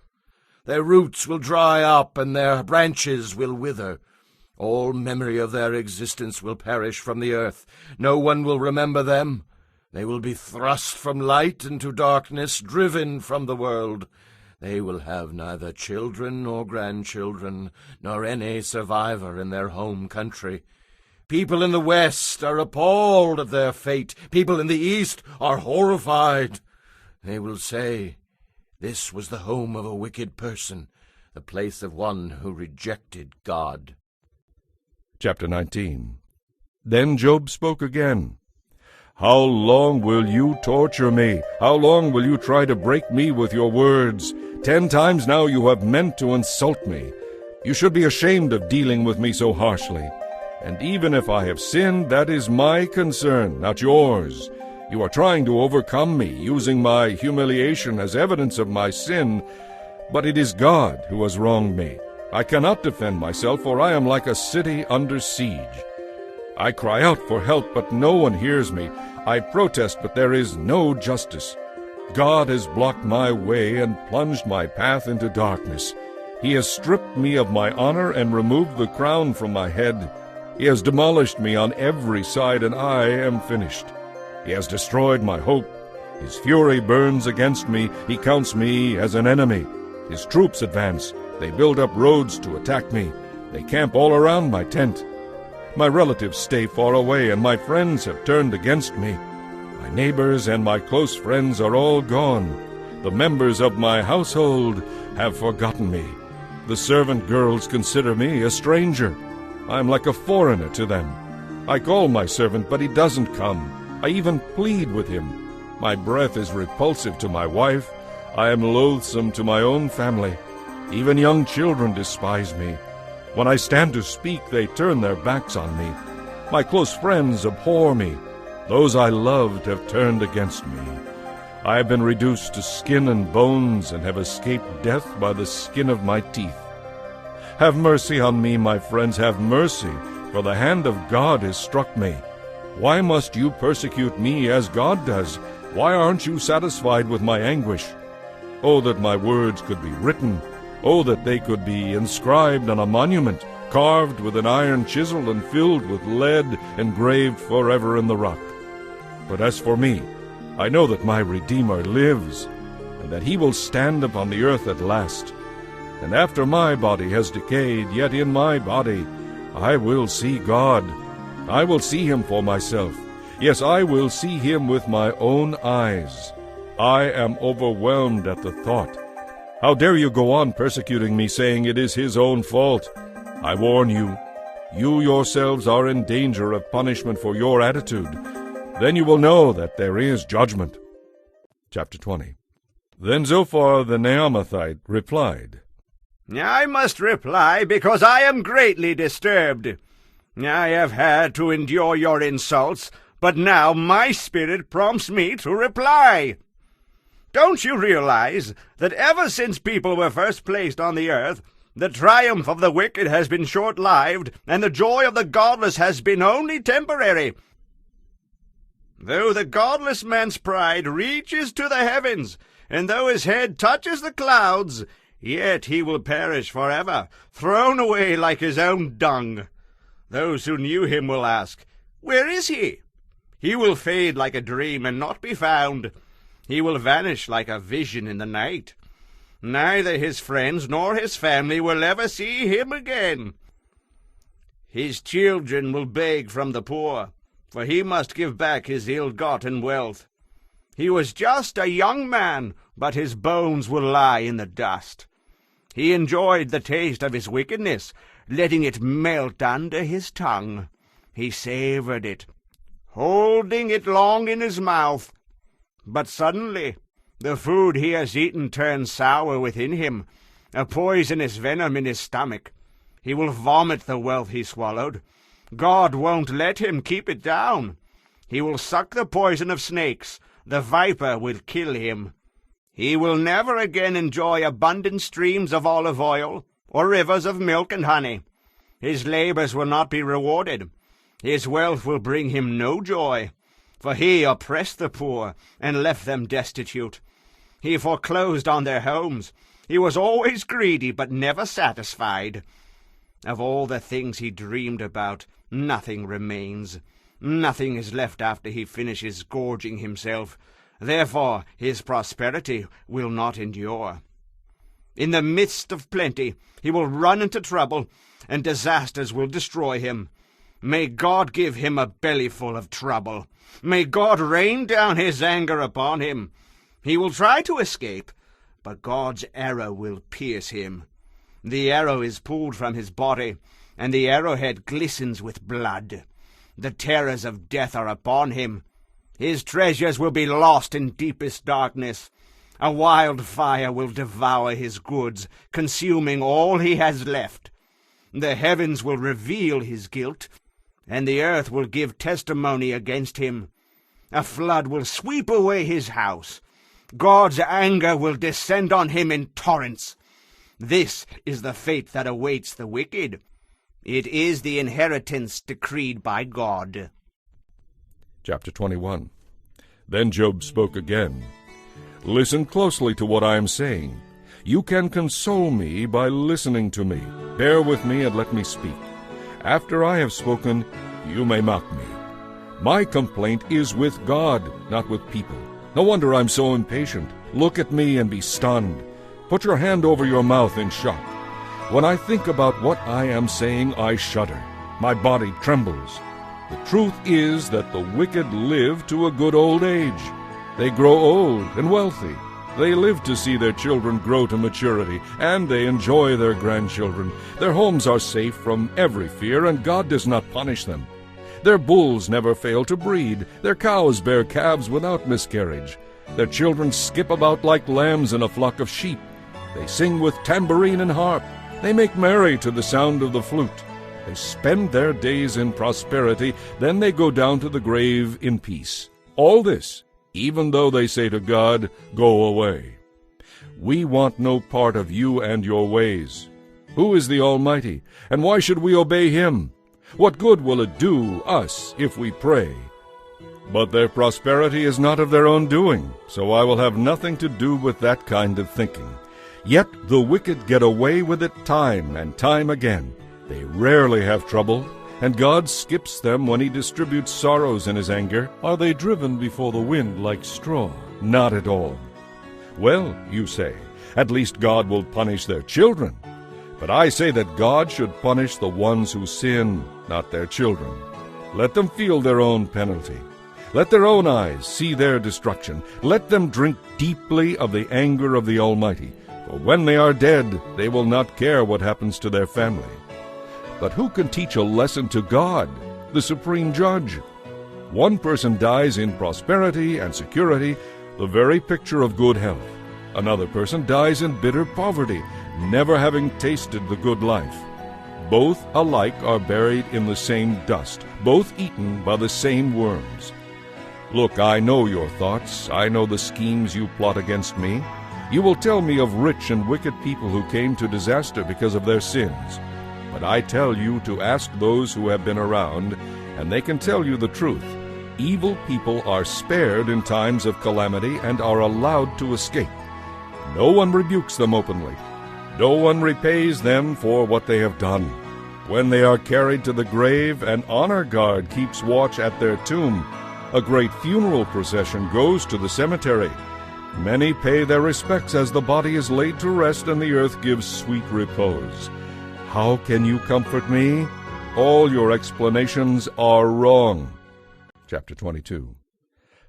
Their roots will dry up, and their branches will wither. All memory of their existence will perish from the earth. No one will remember them. They will be thrust from light into darkness, driven from the world. They will have neither children nor grandchildren, nor any survivor in their home country. People in the West are appalled at their fate. People in the East are horrified. They will say, This was the home of a wicked person, the place of one who rejected God. Chapter 19. Then Job spoke again. How long will you torture me? How long will you try to break me with your words? 10 times now you have meant to insult me. You should be ashamed of dealing with me so harshly. And even if I have sinned, that is my concern, not yours. You are trying to overcome me, using my humiliation as evidence of my sin. But it is God who has wronged me. I cannot defend myself, for I am like a city under siege. I cry out for help, but no one hears me. I protest, but there is no justice. God has blocked my way and plunged my path into darkness. He has stripped me of my honor and removed the crown from my head. He has demolished me on every side, and I am finished. He has destroyed my hope. His fury burns against me. He counts me as an enemy. His troops advance. They build up roads to attack me. They camp all around my tent. My relatives stay far away, and my friends have turned against me. My neighbors and my close friends are all gone. The members of my household have forgotten me. The servant girls consider me a stranger. I am like a foreigner to them. I call my servant, but he doesn't come. I even plead with him. My breath is repulsive to my wife. I am loathsome to my own family. Even young children despise me. When I stand to speak, they turn their backs on me. My close friends abhor me. Those I loved have turned against me. I have been reduced to skin and bones, and have escaped death by the skin of my teeth. Have mercy on me, my friends, have mercy, for the hand of God has struck me. Why must you persecute me as God does? Why aren't you satisfied with my anguish? Oh, that my words could be written. Oh, that they could be inscribed on a monument, carved with an iron chisel and filled with lead, engraved forever in the rock. But as for me, I know that my Redeemer lives, and that he will stand upon the earth at last. And after my body has decayed, yet in my body I will see God, I will see him for myself. Yes, I will see him with my own eyes. I am overwhelmed at the thought. How dare you go on persecuting me, saying it is his own fault? I warn you, you yourselves are in danger of punishment for your attitude. Then you will know that there is judgment. Chapter 20. Then Zophar the Naamathite replied, I must reply because I am greatly disturbed. I have had to endure your insults, but now my spirit prompts me to reply. Don't you realize that ever since people were first placed on the earth, the triumph of the wicked has been short-lived, and the joy of the godless has been only temporary? Though the godless man's pride reaches to the heavens, and though his head touches the clouds, yet he will perish forever, thrown away like his own dung. Those who knew him will ask, Where is he? He will fade like a dream and not be found. He will vanish like a vision in the night. Neither his friends nor his family will ever see him again. His children will beg from the poor, for he must give back his ill-gotten wealth. He was just a young man, but his bones will lie in the dust. He enjoyed the taste of his wickedness, letting it melt under his tongue. He savored it, holding it long in his mouth. But suddenly the food he has eaten turns sour within him, a poisonous venom in his stomach. He will vomit the wealth he swallowed. God won't let him keep it down. He will suck the poison of snakes. The viper will kill him. He will never again enjoy abundant streams of olive oil or rivers of milk and honey. His labors will not be rewarded. His wealth will bring him no joy, for he oppressed the poor and left them destitute. He foreclosed on their homes. He was always greedy, but never satisfied. Of all the things he dreamed about, nothing remains. Nothing is left after he finishes gorging himself. Therefore his prosperity will not endure. In the midst of plenty he will run into trouble, and disasters will destroy him. May God give him a bellyful of trouble. May God rain down his anger upon him. He will try to escape, but God's arrow will pierce him. The arrow is pulled from his body, and the arrowhead glistens with blood. The terrors of death are upon him. His treasures will be lost in deepest darkness. A wild fire will devour his goods, consuming all he has left. The heavens will reveal his guilt, and the earth will give testimony against him. A flood will sweep away his house. God's anger will descend on him in torrents. This is the fate that awaits the wicked. It is the inheritance decreed by God. Chapter 21. Then Job spoke again. Listen closely to what I am saying. You can console me by listening to me. Bear with me and let me speak. After I have spoken, you may mock me. My complaint is with God, not with people. No wonder I'm so impatient. Look at me and be stunned. Put your hand over your mouth in shock. When I think about what I am saying, I shudder. My body trembles. The truth is that the wicked live to a good old age. They grow old and wealthy. They live to see their children grow to maturity, and they enjoy their grandchildren. Their homes are safe from every fear, and God does not punish them. Their bulls never fail to breed. Their cows bear calves without miscarriage. Their children skip about like lambs in a flock of sheep. They sing with tambourine and harp. They make merry to the sound of the flute. They spend their days in prosperity, then they go down to the grave in peace. All this, even though they say to God, Go away. We want no part of you and your ways. Who is the Almighty, and why should we obey him? What good will it do us if we pray? But their prosperity is not of their own doing, so I will have nothing to do with that kind of thinking. Yet the wicked get away with it time and time again. They rarely have trouble, and God skips them when he distributes sorrows in his anger. Are they driven before the wind like straw? Not at all. Well, you say, at least God will punish their children. But I say that God should punish the ones who sin, not their children. Let them feel their own penalty. Let their own eyes see their destruction. Let them drink deeply of the anger of the Almighty. For when they are dead, they will not care what happens to their family. But who can teach a lesson to God, the supreme judge? One person dies in prosperity and security, the very picture of good health. Another person dies in bitter poverty, never having tasted the good life. Both alike are buried in the same dust, both eaten by the same worms. Look, I know your thoughts. I know the schemes you plot against me. You will tell me of rich and wicked people who came to disaster because of their sins. But I tell you to ask those who have been around, and they can tell you the truth. Evil people are spared in times of calamity and are allowed to escape. No one rebukes them openly. No one repays them for what they have done. When they are carried to the grave, an honor guard keeps watch at their tomb. A great funeral procession goes to the cemetery. Many pay their respects as the body is laid to rest and the earth gives sweet repose. How can you comfort me? All your explanations are wrong. Chapter 22.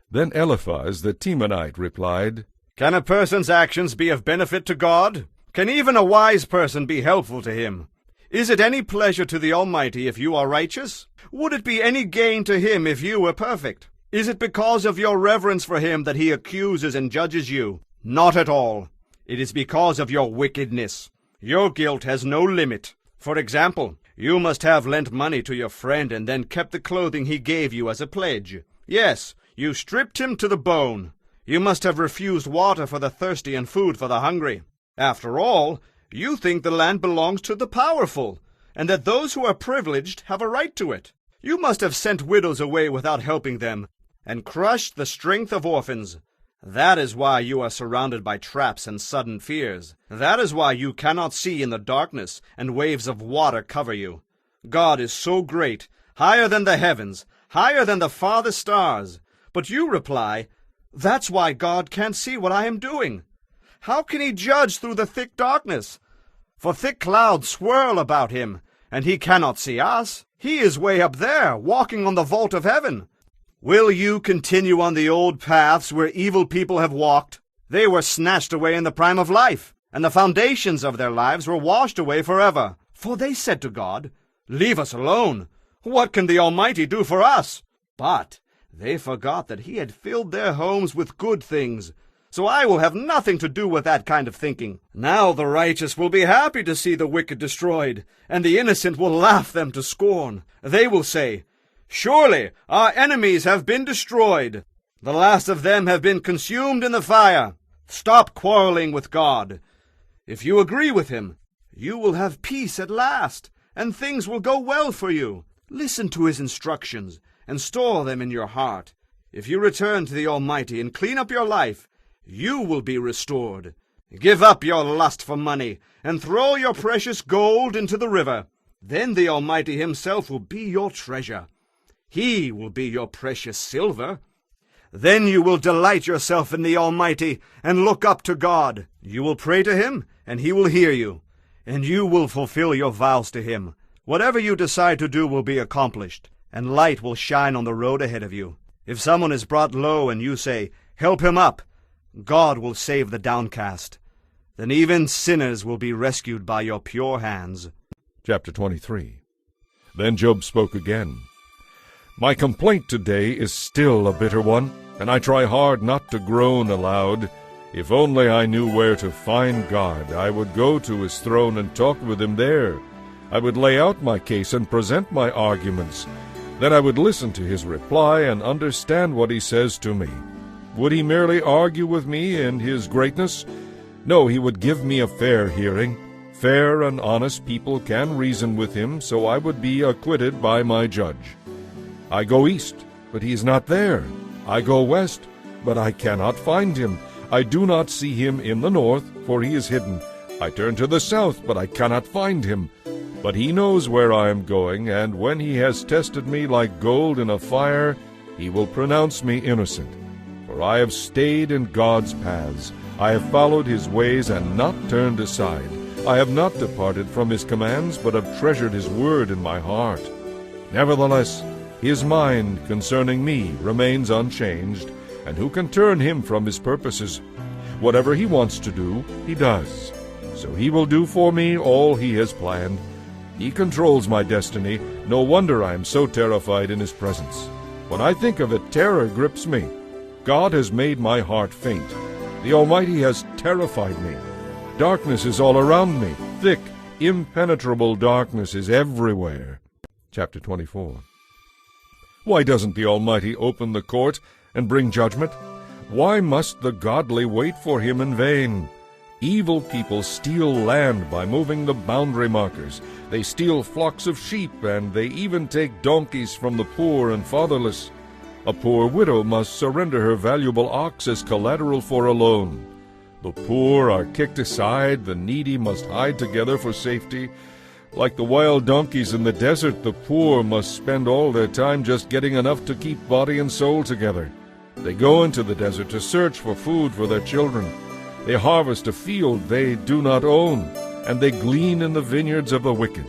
Then Eliphaz the Temanite replied, Can a person's actions be of benefit to God? Can even a wise person be helpful to him? Is it any pleasure to the Almighty if you are righteous? Would it be any gain to him if you were perfect? Is it because of your reverence for him that he accuses and judges you? Not at all. It is because of your wickedness. Your guilt has no limit. For example, you must have lent money to your friend and then kept the clothing he gave you as a pledge. Yes, you stripped him to the bone. You must have refused water for the thirsty and food for the hungry. After all, you think the land belongs to the powerful, and that those who are privileged have a right to it. You must have sent widows away without helping them, and crushed the strength of orphans. That is why you are surrounded by traps and sudden fears. That is why you cannot see in the darkness, and waves of water cover you. God is so great, higher than the heavens, higher than the farthest stars. But you reply, That's why God can't see what I am doing. How can he judge through the thick darkness? For thick clouds swirl about him, and he cannot see us. He is way up there, walking on the vault of heaven. Will you continue on the old paths where evil people have walked? They were snatched away in the prime of life, and the foundations of their lives were washed away forever. For they said to God, Leave us alone. What can the Almighty do for us? But they forgot that he had filled their homes with good things. So I will have nothing to do with that kind of thinking. Now the righteous will be happy to see the wicked destroyed, and the innocent will laugh them to scorn. They will say, Surely our enemies have been destroyed. The last of them have been consumed in the fire. Stop quarreling with God. If you agree with him, you will have peace at last, and things will go well for you. Listen to his instructions, and store them in your heart. If you return to the Almighty and clean up your life, you will be restored. Give up your lust for money, and throw your precious gold into the river. Then the Almighty himself will be your treasure. He will be your precious silver. Then you will delight yourself in the Almighty, and look up to God. You will pray to him, and he will hear you, and you will fulfill your vows to him. Whatever you decide to do will be accomplished, and light will shine on the road ahead of you. If someone is brought low, and you say, Help him up, God will save the downcast. Then even sinners will be rescued by your pure hands. Chapter 23. Then Job spoke again. My complaint today is still a bitter one, and I try hard not to groan aloud. If only I knew where to find God, I would go to his throne and talk with him there. I would lay out my case and present my arguments. Then I would listen to his reply and understand what he says to me. Would he merely argue with me in his greatness? No, he would give me a fair hearing. Fair and honest people can reason with him, so I would be acquitted by my judge. I go east, but he is not there. I go west, but I cannot find him. I do not see him in the north, for he is hidden. I turn to the south, but I cannot find him. But he knows where I am going, and when he has tested me like gold in a fire, he will pronounce me innocent. For I have stayed in God's paths. I have followed his ways and not turned aside. I have not departed from his commands, but have treasured his word in my heart. Nevertheless, His mind concerning me remains unchanged, and who can turn him from his purposes? Whatever he wants to do, he does. So he will do for me all he has planned. He controls my destiny. No wonder I am so terrified in his presence. When I think of it, terror grips me. God has made my heart faint. The Almighty has terrified me. Darkness is all around me. Thick, impenetrable darkness is everywhere. Chapter 24. Why doesn't the Almighty open the court and bring judgment? Why must the godly wait for him in vain? Evil people steal land by moving the boundary markers. They steal flocks of sheep, and they even take donkeys from the poor and fatherless. A poor widow must surrender her valuable ox as collateral for a loan. The poor are kicked aside, the needy must hide together for safety. Like the wild donkeys in the desert, the poor must spend all their time just getting enough to keep body and soul together. They go into the desert to search for food for their children. They harvest a field they do not own, and they glean in the vineyards of the wicked.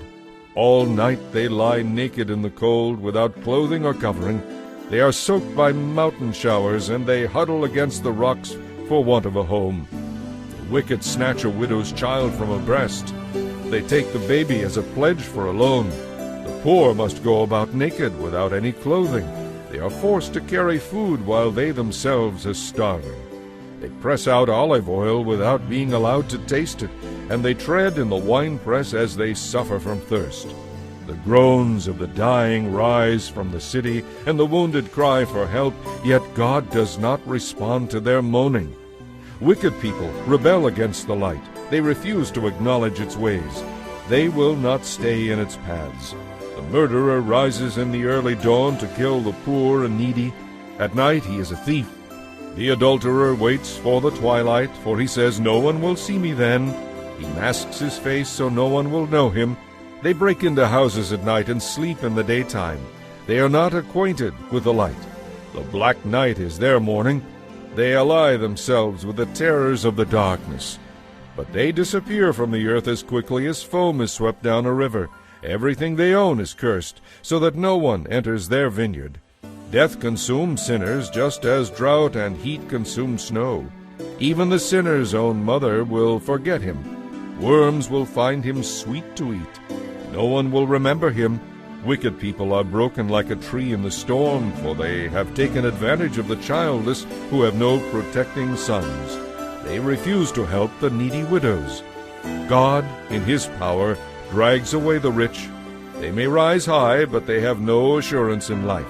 All night they lie naked in the cold, without clothing or covering. They are soaked by mountain showers, and they huddle against the rocks for want of a home. The wicked snatch a widow's child from her breast. They take the baby as a pledge for a loan. The poor must go about naked, without any clothing. They are forced to carry food while they themselves are starving. They press out olive oil without being allowed to taste it, and they tread in the winepress as they suffer from thirst. The groans of the dying rise from the city, and the wounded cry for help, yet God does not respond to their moaning. Wicked people rebel against the light. They refuse to acknowledge its ways. They will not stay in its paths. The murderer rises in the early dawn to kill the poor and needy. At night he is a thief. The adulterer waits for the twilight, for he says, "No one will see me then." He masks his face so no one will know him. They break into houses at night and sleep in the daytime. They are not acquainted with the light. The black night is their morning. They ally themselves with the terrors of the darkness. But they disappear from the earth as quickly as foam is swept down a river. Everything they own is cursed, so that no one enters their vineyard. Death consumes sinners just as drought and heat consume snow. Even the sinner's own mother will forget him. Worms will find him sweet to eat. No one will remember him. Wicked people are broken like a tree in the storm, for they have taken advantage of the childless who have no protecting sons. They refuse to help the needy widows. God, in his power, drags away the rich. They may rise high, but they have no assurance in life.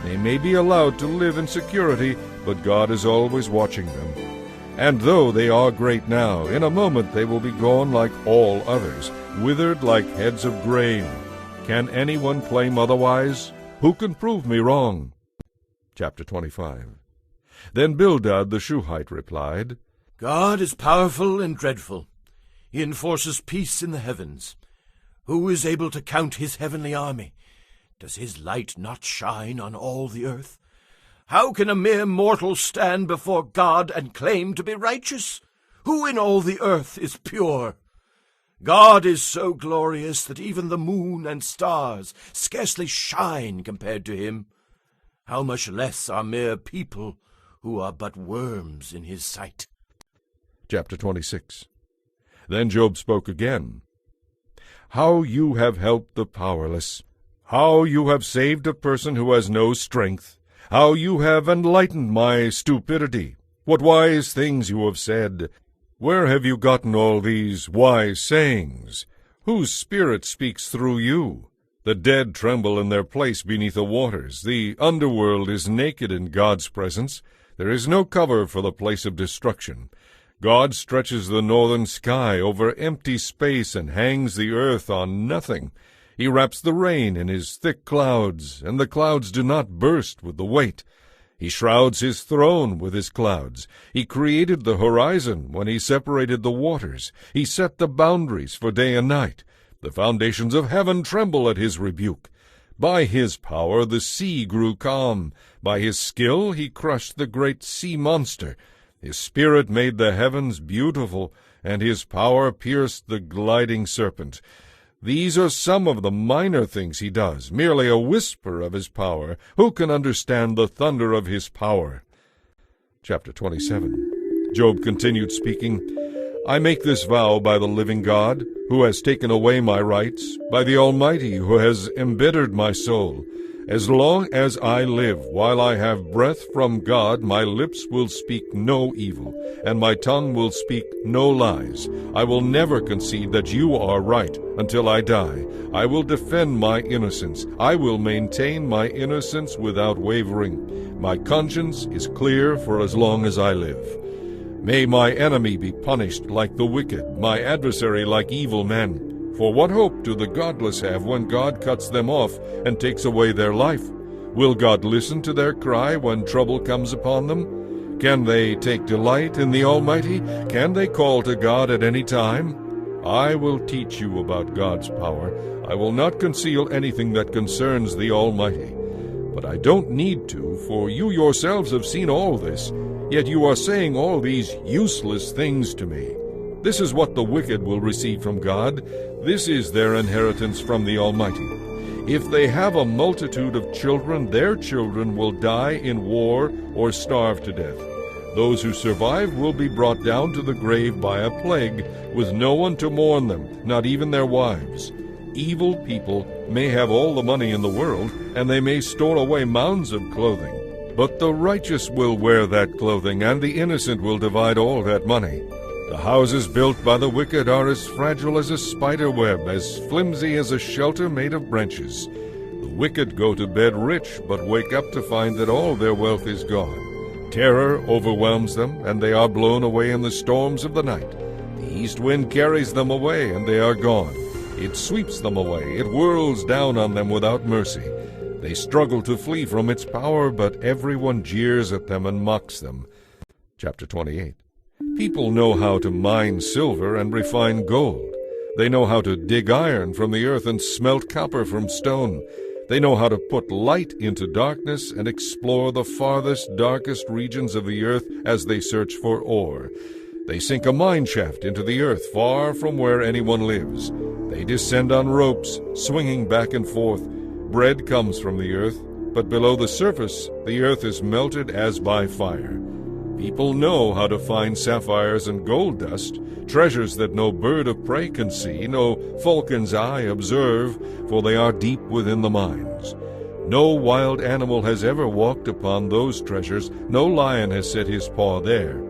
They may be allowed to live in security, but God is always watching them. And though they are great now, in a moment they will be gone like all others, withered like heads of grain. Can anyone claim otherwise? Who can prove me wrong? Chapter 25. Then Bildad the Shuhite replied, God is powerful and dreadful. He enforces peace in the heavens. Who is able to count his heavenly army? Does his light not shine on all the earth? How can a mere mortal stand before God and claim to be righteous? Who in all the earth is pure? God is so glorious that even the moon and stars scarcely shine compared to him. How much less are mere people who are but worms in his sight. Chapter 26. Then Job spoke again. How you have helped the powerless! How you have saved a person who has no strength! How you have enlightened my stupidity! What wise things you have said! Where have you gotten all these wise sayings? Whose spirit speaks through you? The dead tremble in their place beneath the waters. The underworld is naked in God's presence. There is no cover for the place of destruction. God stretches the northern sky over empty space and hangs the earth on nothing. He wraps the rain in his thick clouds, and the clouds do not burst with the weight. He shrouds his throne with his clouds. He created the horizon when he separated the waters. He set the boundaries for day and night. The foundations of heaven tremble at his rebuke. By his power the sea grew calm. By his skill he crushed the great sea monster. His spirit made the heavens beautiful, and his power pierced the gliding serpent. These are some of the minor things he does, merely a whisper of his power. Who can understand the thunder of his power? Chapter 27. Job continued speaking, I make this vow by the living God, who has taken away my rights, by the Almighty, who has embittered my soul. As long as I live, while I have breath from God, my lips will speak no evil, and my tongue will speak no lies. I will never concede that you are right until I die. I will defend my innocence. I will maintain my innocence without wavering. My conscience is clear for as long as I live. May my enemy be punished like the wicked, my adversary like evil men. For what hope do the godless have when God cuts them off and takes away their life? Will God listen to their cry when trouble comes upon them? Can they take delight in the Almighty? Can they call to God at any time? I will teach you about God's power. I will not conceal anything that concerns the Almighty. But I don't need to, for you yourselves have seen all this. Yet you are saying all these useless things to me. This is what the wicked will receive from God. This is their inheritance from the Almighty. If they have a multitude of children, their children will die in war or starve to death. Those who survive will be brought down to the grave by a plague, with no one to mourn them, not even their wives. Evil people may have all the money in the world, and they may store away mounds of clothing. But the righteous will wear that clothing, and the innocent will divide all that money. The houses built by the wicked are as fragile as a spider web, as flimsy as a shelter made of branches. The wicked go to bed rich, but wake up to find that all their wealth is gone. Terror overwhelms them, and they are blown away in the storms of the night. The east wind carries them away, and they are gone. It sweeps them away. It whirls down on them without mercy. They struggle to flee from its power, but everyone jeers at them and mocks them. Chapter 28. People know how to mine silver and refine gold. They know how to dig iron from the earth and smelt copper from stone. They know how to put light into darkness and explore the farthest, darkest regions of the earth as they search for ore. They sink a mine shaft into the earth far from where anyone lives. They descend on ropes, swinging back and forth. Bread comes from the earth, but below the surface the earth is melted as by fire. People know how to find sapphires and gold dust, treasures that no bird of prey can see, no falcon's eye observe, for they are deep within the mines. No wild animal has ever walked upon those treasures, no lion has set his paw there.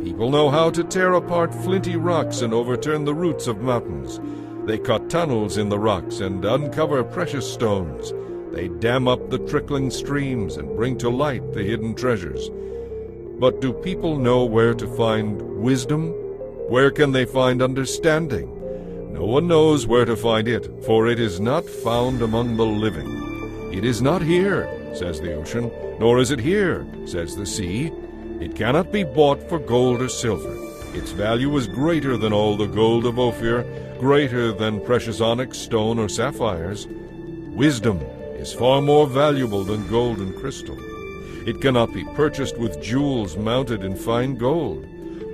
People know how to tear apart flinty rocks and overturn the roots of mountains. They cut tunnels in the rocks and uncover precious stones. They dam up the trickling streams and bring to light the hidden treasures. But do people know where to find wisdom? Where can they find understanding? No one knows where to find it, for it is not found among the living. It is not here, says the ocean, nor is it here, says the sea. It cannot be bought for gold or silver. Its value is greater than all the gold of Ophir, greater than precious onyx stone or sapphires. Wisdom is far more valuable than gold and crystal. It cannot be purchased with jewels mounted in fine gold.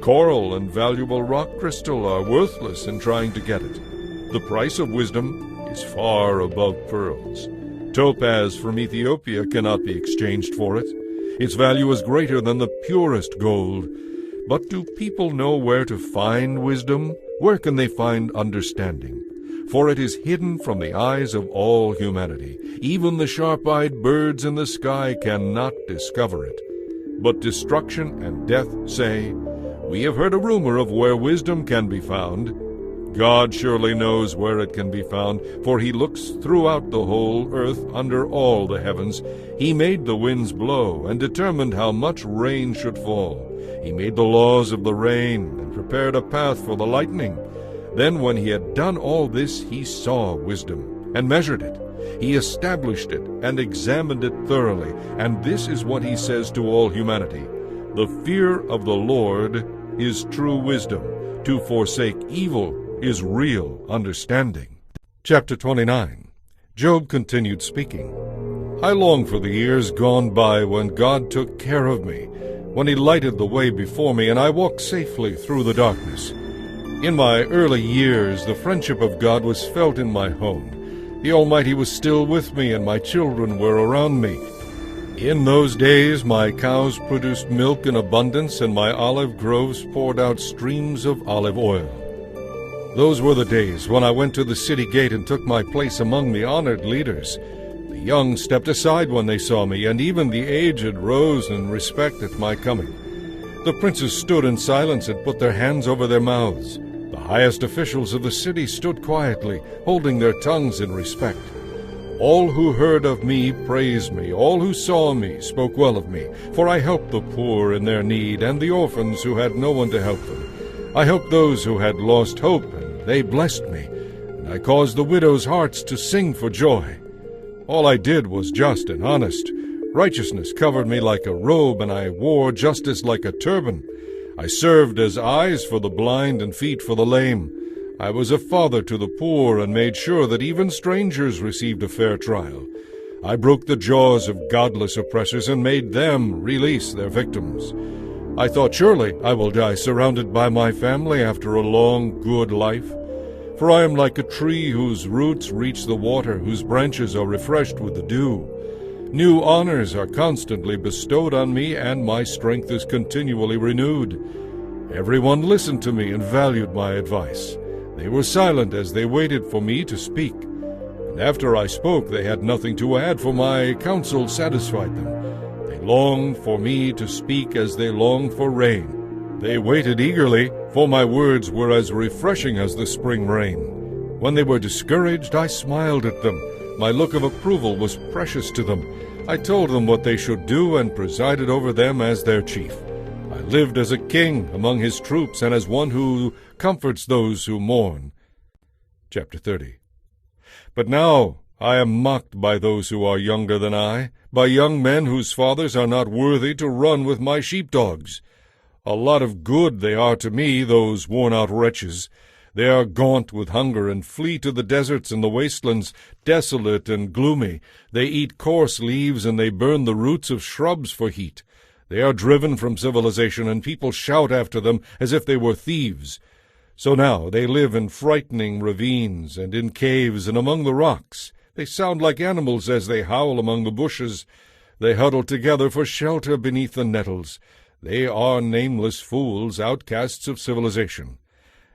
Coral and valuable rock crystal are worthless in trying to get it. The price of wisdom is far above pearls. Topaz from Ethiopia cannot be exchanged for it. Its value is greater than the purest gold. But do people know where to find wisdom? Where can they find understanding? For it is hidden from the eyes of all humanity. Even the sharp-eyed birds in the sky cannot discover it. But destruction and death say, "We have heard a rumor of where wisdom can be found." God surely knows where it can be found, for he looks throughout the whole earth under all the heavens. He made the winds blow and determined how much rain should fall. He made the laws of the rain and prepared a path for the lightning. Then when he had done all this, he saw wisdom and measured it. He established it and examined it thoroughly. And this is what he says to all humanity: the fear of the Lord is true wisdom. To forsake evil is real understanding. Chapter 29. Job continued speaking. I long for the years gone by when God took care of me, when he lighted the way before me, and I walked safely through the darkness. In my early years, the friendship of God was felt in my home. The Almighty was still with me, and my children were around me. In those days, my cows produced milk in abundance, and my olive groves poured out streams of olive oil. Those were the days when I went to the city gate and took my place among the honored leaders. The young stepped aside when they saw me, and even the aged rose in respect at my coming. The princes stood in silence and put their hands over their mouths. The highest officials of the city stood quietly, holding their tongues in respect. All who heard of me praised me. All who saw me spoke well of me, for I helped the poor in their need and the orphans who had no one to help them. I helped those who had lost hope, and they blessed me, and I caused the widows' hearts to sing for joy. All I did was just and honest. Righteousness covered me like a robe, and I wore justice like a turban. I served as eyes for the blind and feet for the lame. I was a father to the poor and made sure that even strangers received a fair trial. I broke the jaws of godless oppressors and made them release their victims. I thought, surely I will die surrounded by my family after a long, good life. For I am like a tree whose roots reach the water, whose branches are refreshed with the dew. New honors are constantly bestowed on me, and my strength is continually renewed. Everyone listened to me and valued my advice. They were silent as they waited for me to speak. And after I spoke, they had nothing to add, for my counsel satisfied them. They longed for me to speak as they longed for rain. They waited eagerly, for my words were as refreshing as the spring rain. When they were discouraged, I smiled at them. My look of approval was precious to them. I told them what they should do and presided over them as their chief. I lived as a king among his troops and as one who comforts those who mourn. Chapter 30. But now I am mocked by those who are younger than I, by young men whose fathers are not worthy to run with my sheepdogs. A lot of good they are to me, those worn-out wretches. They are gaunt with hunger and flee to the deserts and the wastelands, desolate and gloomy. They eat coarse leaves and they burn the roots of shrubs for heat. They are driven from civilization, and people shout after them as if they were thieves. So now they live in frightening ravines and in caves and among the rocks. They sound like animals as they howl among the bushes. They huddle together for shelter beneath the nettles. They are nameless fools, outcasts of civilization.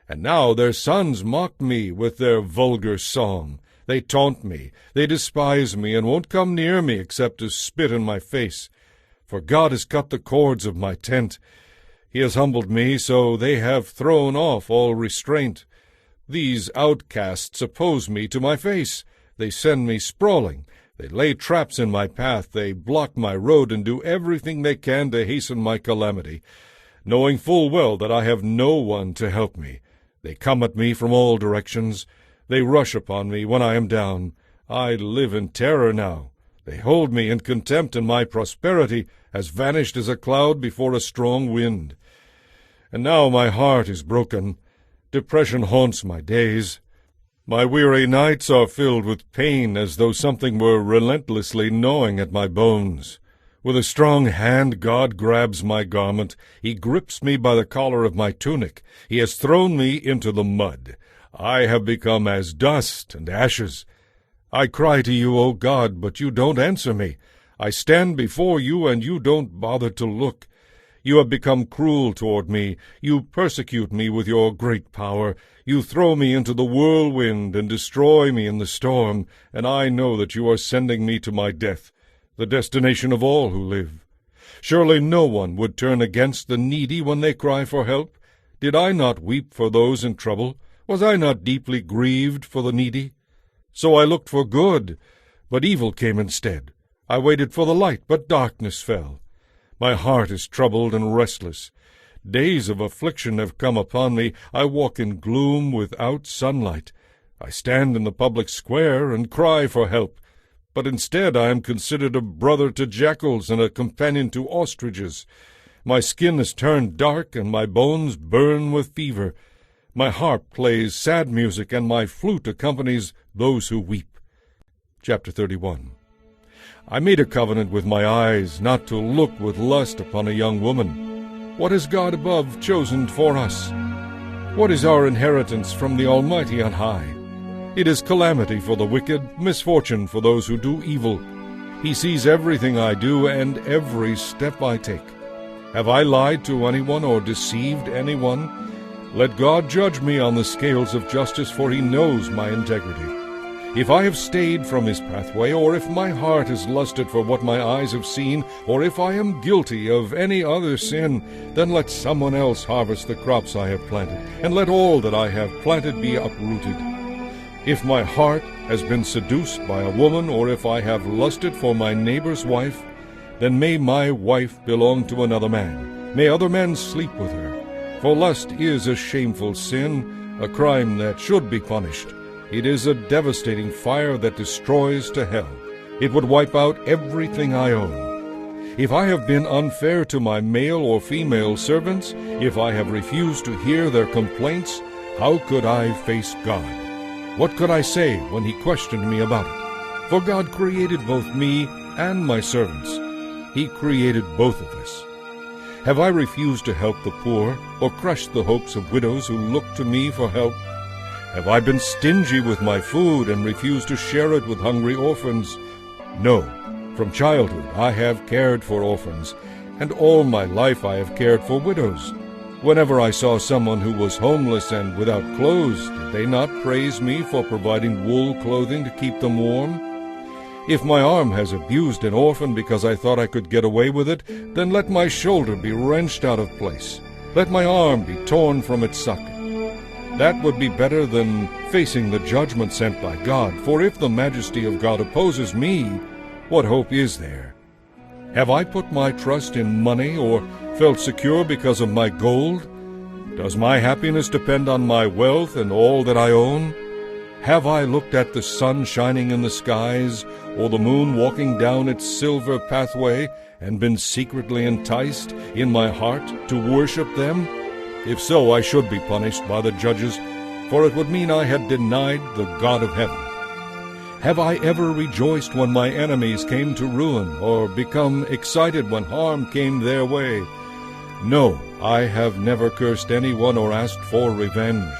And now their sons mock me with their vulgar song. They taunt me, they despise me, and won't come near me except to spit in my face. For God has cut the cords of my tent. He has humbled me, so they have thrown off all restraint. These outcasts oppose me to my face. They send me sprawling. They lay traps in my path. They block my road and do everything they can to hasten my calamity, knowing full well that I have no one to help me. They come at me from all directions. They rush upon me when I am down. I live in terror now. They hold me in contempt, and my prosperity has vanished as a cloud before a strong wind. And now my heart is broken. Depression haunts my days. My weary nights are filled with pain, as though something were relentlessly gnawing at my bones. With a strong hand God grabs my garment. He grips me by the collar of my tunic. He has thrown me into the mud. I have become as dust and ashes. I cry to you, O God, but you don't answer me. I stand before you, and you don't bother to look. You have become cruel toward me. You persecute me with your great power. You throw me into the whirlwind and destroy me in the storm, and I know that you are sending me to my death, the destination of all who live. Surely no one would turn against the needy when they cry for help. Did I not weep for those in trouble? Was I not deeply grieved for the needy? So I looked for good, but evil came instead. I waited for the light, but darkness fell. My heart is troubled and restless. Days of affliction have come upon me. I walk in gloom without sunlight. I stand in the public square and cry for help. But instead I am considered a brother to jackals and a companion to ostriches. My skin is turned dark, and my bones burn with fever. My harp plays sad music, and my flute accompanies those who weep. Chapter 31. I made a covenant with my eyes not to look with lust upon a young woman. What has God above chosen for us? What is our inheritance from the Almighty on high? It is calamity for the wicked, misfortune for those who do evil. He sees everything I do and every step I take. Have I lied to anyone or deceived anyone? Let God judge me on the scales of justice, for he knows my integrity. If I have stayed from his pathway, or if my heart has lusted for what my eyes have seen, or if I am guilty of any other sin, then let someone else harvest the crops I have planted, and let all that I have planted be uprooted. If my heart has been seduced by a woman, or if I have lusted for my neighbor's wife, then may my wife belong to another man. May other men sleep with her. For lust is a shameful sin, a crime that should be punished. It is a devastating fire that destroys to hell. It would wipe out everything I own. If I have been unfair to my male or female servants, if I have refused to hear their complaints, how could I face God? What could I say when he questioned me about it? For God created both me and my servants. He created both of us. Have I refused to help the poor, or crushed the hopes of widows who look to me for help? Have I been stingy with my food and refused to share it with hungry orphans? No. From childhood I have cared for orphans, and all my life I have cared for widows. Whenever I saw someone who was homeless and without clothes, did they not praise me for providing wool clothing to keep them warm? If my arm has abused an orphan because I thought I could get away with it, then let my shoulder be wrenched out of place. Let my arm be torn from its socket. That would be better than facing the judgment sent by God, for if the majesty of God opposes me, what hope is there? Have I put my trust in money or felt secure because of my gold? Does my happiness depend on my wealth and all that I own? Have I looked at the sun shining in the skies, or the moon walking down its silver pathway, and been secretly enticed in my heart to worship them? If so, I should be punished by the judges, for it would mean I had denied the God of heaven. Have I ever rejoiced when my enemies came to ruin, or become excited when harm came their way? No, I have never cursed anyone or asked for revenge.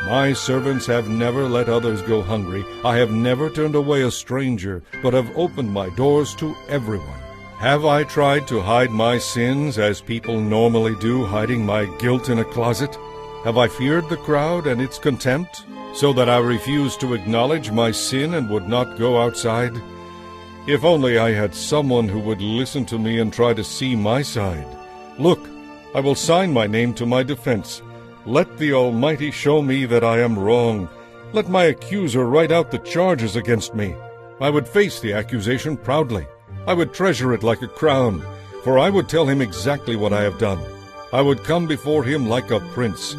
My servants have never let others go hungry. I have never turned away a stranger, but have opened my doors to everyone. Have I tried to hide my sins as people normally do, hiding my guilt in a closet? Have I feared the crowd and its contempt, so that I refused to acknowledge my sin and would not go outside? If only I had someone who would listen to me and try to see my side. Look, I will sign my name to my defense. Let the Almighty show me that I am wrong. Let my accuser write out the charges against me. I would face the accusation proudly. I would treasure it like a crown, for I would tell him exactly what I have done. I would come before him like a prince.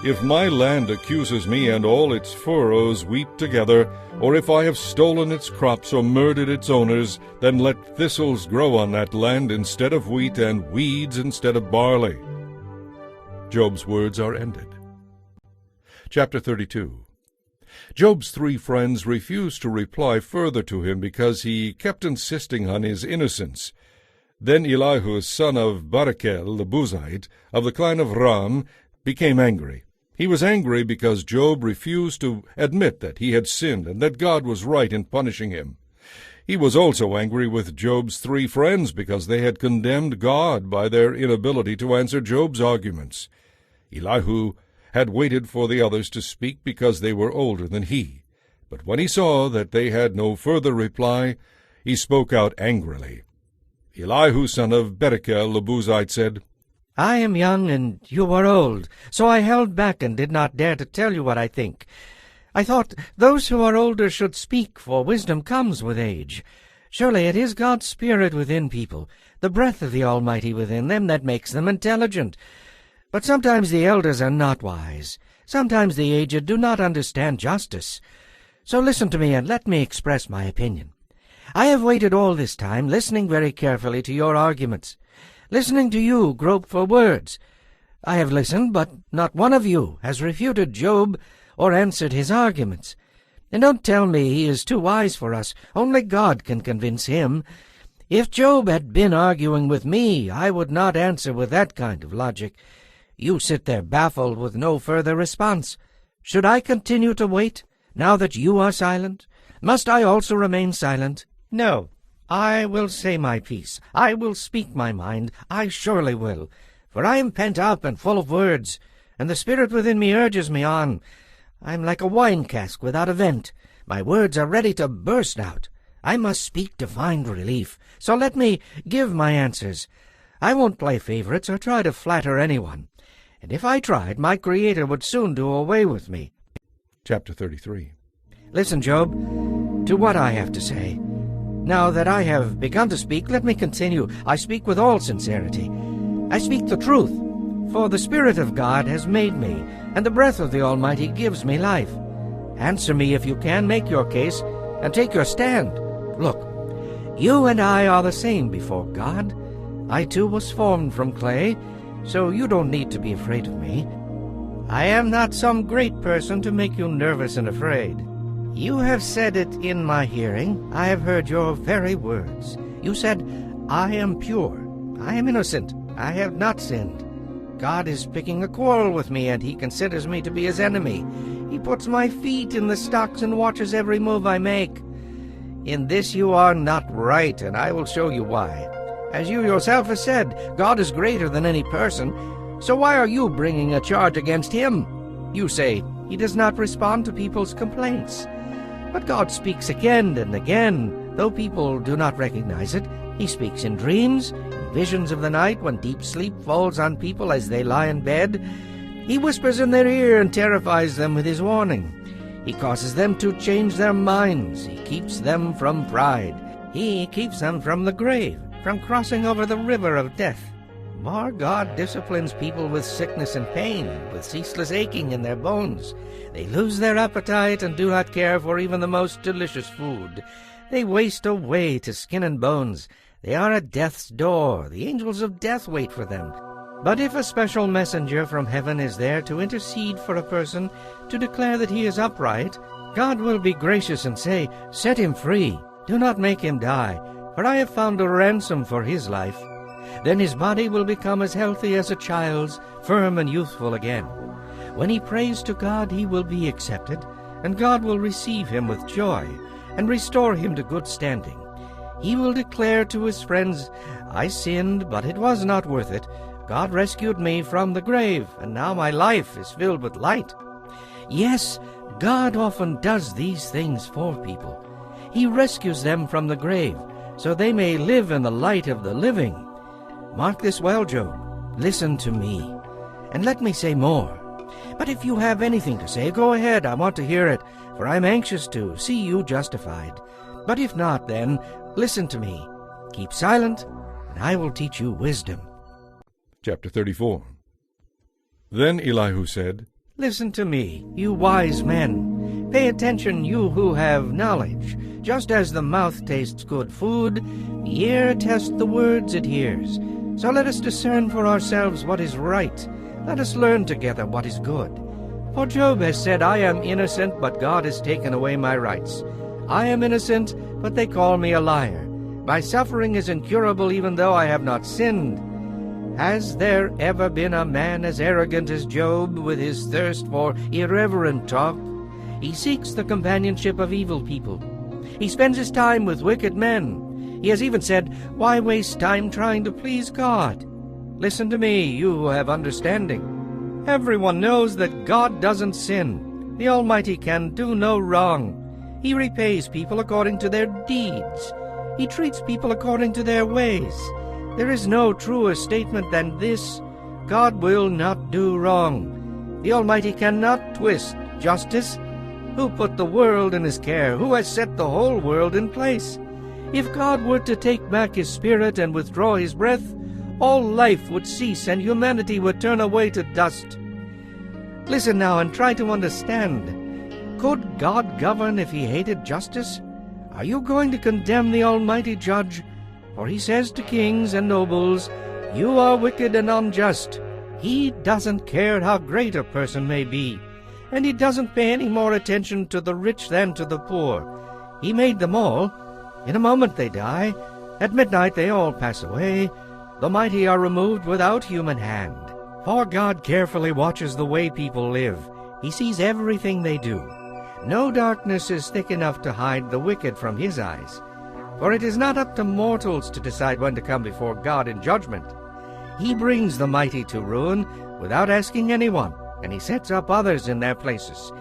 If my land accuses me and all its furrows weep together, or if I have stolen its crops or murdered its owners, then let thistles grow on that land instead of wheat, and weeds instead of barley. Job's words are ended. Chapter 32. Job's 3 friends refused to reply further to him because he kept insisting on his innocence. Then Elihu, son of Barachel the Buzite, of the clan of Ram, became angry. He was angry because Job refused to admit that he had sinned and that God was right in punishing him. He was also angry with Job's 3 friends because they had condemned God by their inability to answer Job's arguments. Elihu had waited for the others to speak because they were older than he. But when he saw that they had no further reply, he spoke out angrily. Elihu, son of Barachel the Buzite, said, I am young and you are old, so I held back and did not dare to tell you what I think. I thought those who are older should speak, for wisdom comes with age. Surely it is God's Spirit within people, the breath of the Almighty within them, that makes them intelligent. But sometimes the elders are not wise. Sometimes the aged do not understand justice. So listen to me and let me express my opinion. I have waited all this time, listening very carefully to your arguments, listening to you grope for words. I have listened, but not one of you has refuted Job or answered his arguments. And don't tell me he is too wise for us. Only God can convince him. If Job had been arguing with me, I would not answer with that kind of logic. You sit there baffled with no further response. Should I continue to wait, now that you are silent? Must I also remain silent? No. I will say my piece. I will speak my mind. I surely will. For I am pent up and full of words, and the spirit within me urges me on. I am like a wine cask without a vent. My words are ready to burst out. I must speak to find relief. So let me give my answers. I won't play favorites or try to flatter anyone. And if I tried, my Creator would soon do away with me. Chapter 33. Listen, Job, to what I have to say. Now that I have begun to speak, let me continue. I speak with all sincerity. I speak the truth, for the Spirit of God has made me, and the breath of the Almighty gives me life. Answer me if you can, make your case, and take your stand. Look, you and I are the same before God. I too was formed from clay, so you don't need to be afraid of me. I am not some great person to make you nervous and afraid. You have said it in my hearing. I have heard your very words. You said, I am pure. I am innocent. I have not sinned. God is picking a quarrel with me, and he considers me to be his enemy. He puts my feet in the stocks and watches every move I make. In this you are not right, and I will show you why. As you yourself have said, God is greater than any person. So why are you bringing a charge against him? You say, he does not respond to people's complaints. But God speaks again and again, though people do not recognize it. He speaks in dreams, in visions of the night, when deep sleep falls on people as they lie in bed. He whispers in their ear and terrifies them with his warning. He causes them to change their minds. He keeps them from pride. He keeps them from the grave, from crossing over the river of death. Our God disciplines people with sickness and pain, with ceaseless aching in their bones. They lose their appetite and do not care for even the most delicious food. They waste away to skin and bones. They are at death's door. The angels of death wait for them. But if a special messenger from heaven is there to intercede for a person, to declare that he is upright, God will be gracious and say, set him free. Do not make him die, for I have found a ransom for his life. Then his body will become as healthy as a child's, firm and youthful again. When he prays to God, he will be accepted, and God will receive him with joy and restore him to good standing. He will declare to his friends, I sinned, but it was not worth it. God rescued me from the grave, and now my life is filled with light. Yes, God often does these things for people. He rescues them from the grave, so they may live in the light of the living. Mark this well, Job. Listen to me, and let me say more. But if you have anything to say, go ahead. I want to hear it, for I am anxious to see you justified. But if not, then listen to me. Keep silent, and I will teach you wisdom. Chapter 34. Then Elihu said, Listen to me, you wise men. Pay attention, you who have knowledge. Just as the mouth tastes good food, the ear tests the words it hears. So let us discern for ourselves what is right. Let us learn together what is good. For Job has said, I am innocent, but God has taken away my rights. I am innocent, but they call me a liar. My suffering is incurable, even though I have not sinned. Has there ever been a man as arrogant as Job, with his thirst for irreverent talk? He seeks the companionship of evil people. He spends his time with wicked men. He has even said, why waste time trying to please God? Listen to me, you who have understanding. Everyone knows that God doesn't sin. The Almighty can do no wrong. He repays people according to their deeds. He treats people according to their ways. There is no truer statement than this: God will not do wrong. The Almighty cannot twist justice. Who put the world in his care? Who has set the whole world in place? If God were to take back his spirit and withdraw his breath, all life would cease and humanity would turn away to dust. Listen now and try to understand. Could God govern if he hated justice? Are you going to condemn the Almighty Judge? For he says to kings and nobles, you are wicked and unjust. He doesn't care how great a person may be, and he doesn't pay any more attention to the rich than to the poor. He made them all. In a moment they die. At midnight they all pass away. The mighty are removed without human hand. For God carefully watches the way people live. He sees everything they do. No darkness is thick enough to hide the wicked from his eyes. For it is not up to mortals to decide when to come before God in judgment. He brings the mighty to ruin without asking anyone, and he sets up others in their places.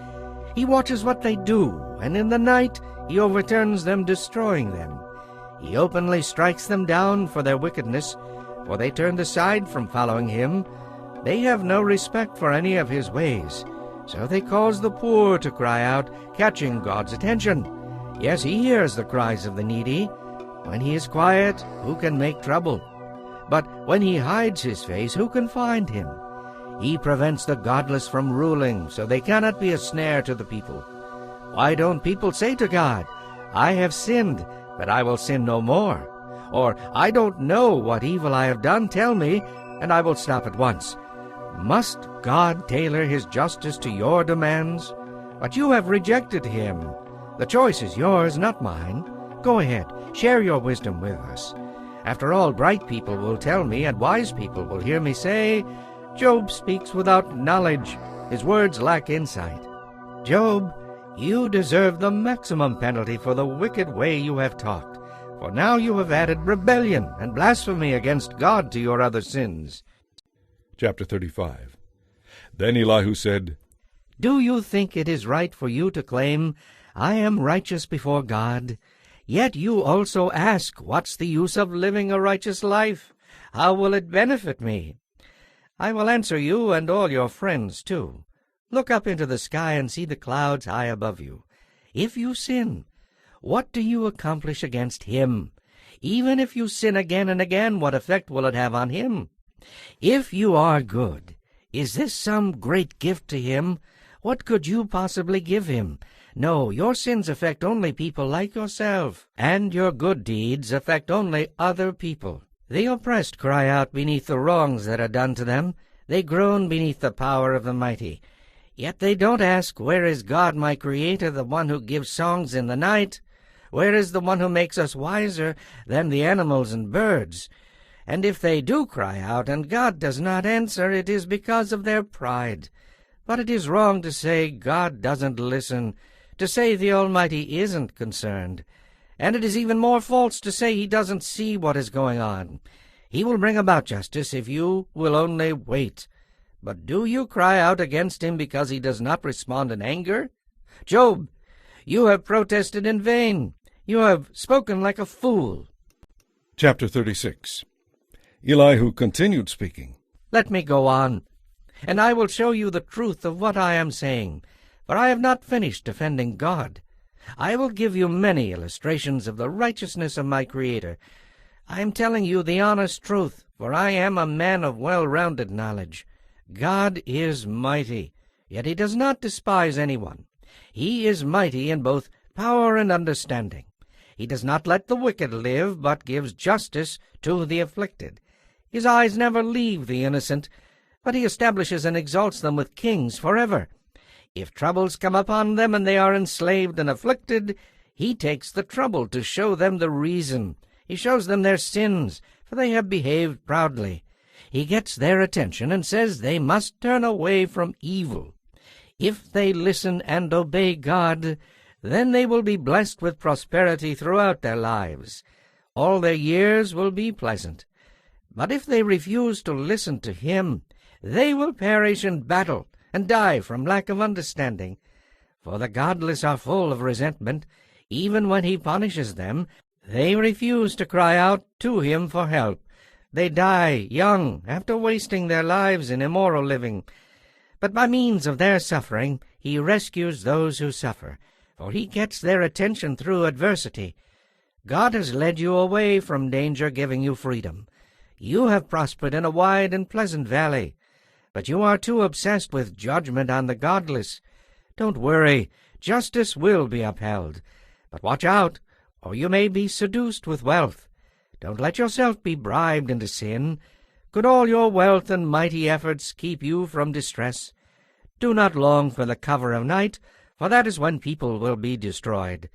He watches what they do, and in the night he overturns them, destroying them. He openly strikes them down for their wickedness, for they turned aside from following him. They have no respect for any of his ways. So they cause the poor to cry out, catching God's attention. Yes, he hears the cries of the needy. When he is quiet, who can make trouble? But when he hides his face, who can find him? He prevents the godless from ruling, so they cannot be a snare to the people. Why don't people say to God, I have sinned, but I will sin no more? Or, I don't know what evil I have done, tell me, and I will stop at once. Must God tailor his justice to your demands? But you have rejected him. The choice is yours, not mine. Go ahead, share your wisdom with us. After all, bright people will tell me, and wise people will hear me say, Job speaks without knowledge. His words lack insight. Job, you deserve the maximum penalty for the wicked way you have talked. For now you have added rebellion and blasphemy against God to your other sins. Chapter 35. Then Elihu said, Do you think it is right for you to claim, I am righteous before God? Yet you also ask, what's the use of living a righteous life? How will it benefit me? I will answer you and all your friends too. Look up into the sky and see the clouds high above you. If you sin, what do you accomplish against him? Even if you sin again and again, what effect will it have on him? If you are good, is this some great gift to him? What could you possibly give him? No, your sins affect only people like yourself, and your good deeds affect only other people. The oppressed cry out beneath the wrongs that are done to them. They groan beneath the power of the mighty. Yet they don't ask, where is God, my Creator, the one who gives songs in the night? Where is the one who makes us wiser than the animals and birds? And if they do cry out, and God does not answer, it is because of their pride. But it is wrong to say God doesn't listen, to say the Almighty isn't concerned. And it is even more false to say he doesn't see what is going on. He will bring about justice if you will only wait. But do you cry out against him because he does not respond in anger? Job, you have protested in vain. You have spoken like a fool. Chapter 36. Elihu continued speaking. Let me go on, and I will show you the truth of what I am saying, for I have not finished defending God. I will give you many illustrations of the righteousness of my Creator. I am telling you the honest truth, for I am a man of well-rounded knowledge. God is mighty, yet he does not despise anyone. He is mighty in both power and understanding. He does not let the wicked live, but gives justice to the afflicted. His eyes never leave the innocent, but he establishes and exalts them with kings forever. If troubles come upon them and they are enslaved and afflicted, he takes the trouble to show them the reason. He shows them their sins, for they have behaved proudly. He gets their attention and says they must turn away from evil. If they listen and obey God, then they will be blessed with prosperity throughout their lives. All their years will be pleasant. But if they refuse to listen to him, they will perish in battle and die from lack of understanding. For the godless are full of resentment. Even when he punishes them, they refuse to cry out to him for help. They die young after wasting their lives in immoral living. But by means of their suffering, he rescues those who suffer, for he gets their attention through adversity. God has led you away from danger, giving you freedom. You have prospered in a wide and pleasant valley, but you are too obsessed with judgment on the godless. Don't worry, justice will be upheld. But watch out, or you may be seduced with wealth. Don't let yourself be bribed into sin. Could all your wealth and mighty efforts keep you from distress? Do not long for the cover of night, for that is when people will be destroyed.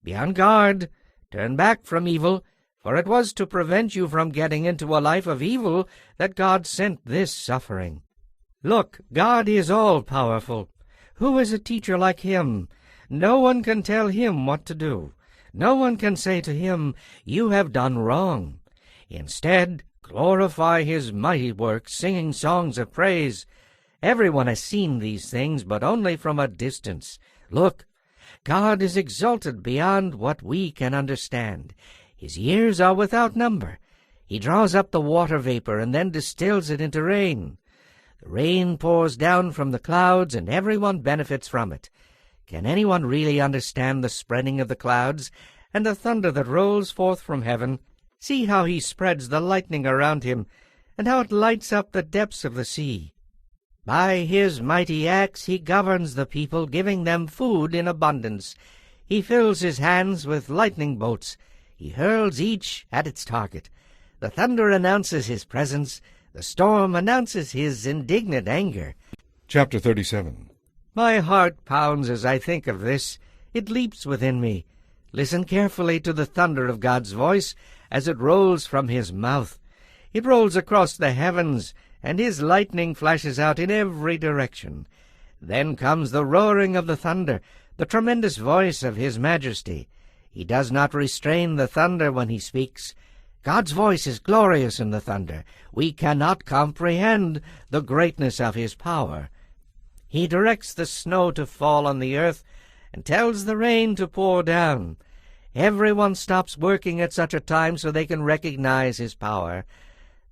Be on guard. Turn back from evil, for it was to prevent you from getting into a life of evil that God sent this suffering. Look, God is all-powerful. Who is a teacher like him? No one can tell him what to do. No one can say to him, "You have done wrong." Instead, glorify his mighty works, singing songs of praise. Everyone has seen these things, but only from a distance. Look, God is exalted beyond what we can understand. His years are without number. He draws up the water vapor and then distills it into rain. The rain pours down from the clouds, and everyone benefits from it. Can anyone really understand the spreading of the clouds and the thunder that rolls forth from heaven? See how he spreads the lightning around him, and how it lights up the depths of the sea. By his mighty axe he governs the people, giving them food in abundance. He fills his hands with lightning bolts. He hurls each at its target. The thunder announces his presence. The storm announces his indignant anger. Chapter 37. My heart pounds as I think of this. It leaps within me. Listen carefully to the thunder of God's voice as it rolls from his mouth. It rolls across the heavens, and his lightning flashes out in every direction. Then comes the roaring of the thunder, the tremendous voice of his majesty. He does not restrain the thunder when he speaks. God's voice is glorious in the thunder. We cannot comprehend the greatness of his power. He directs the snow to fall on the earth and tells the rain to pour down. Everyone stops working at such a time so they can recognize his power.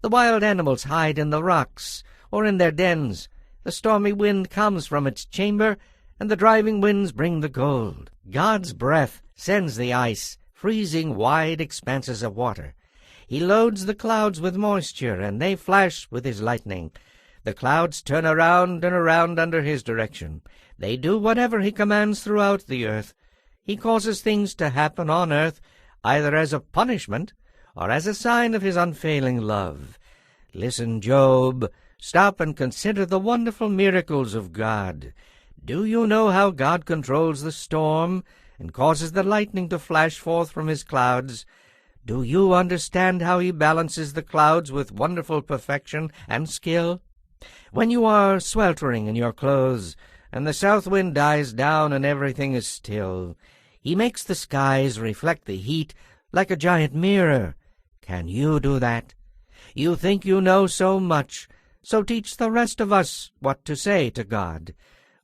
The wild animals hide in the rocks or in their dens. The stormy wind comes from its chamber, and the driving winds bring the cold. God's breath sends the ice, freezing wide expanses of water. He loads the clouds with moisture, and they flash with his lightning. The clouds turn around and around under his direction. They do whatever he commands throughout the earth. He causes things to happen on earth, either as a punishment or as a sign of his unfailing love. Listen, Job. Stop and consider the wonderful miracles of God. Do you know how God controls the storm and causes the lightning to flash forth from his clouds? Do you understand how he balances the clouds with wonderful perfection and skill? When you are sweltering in your clothes, and the south wind dies down and everything is still, he makes the skies reflect the heat like a giant mirror. Can you do that? You think you know so much, so teach the rest of us what to say to God.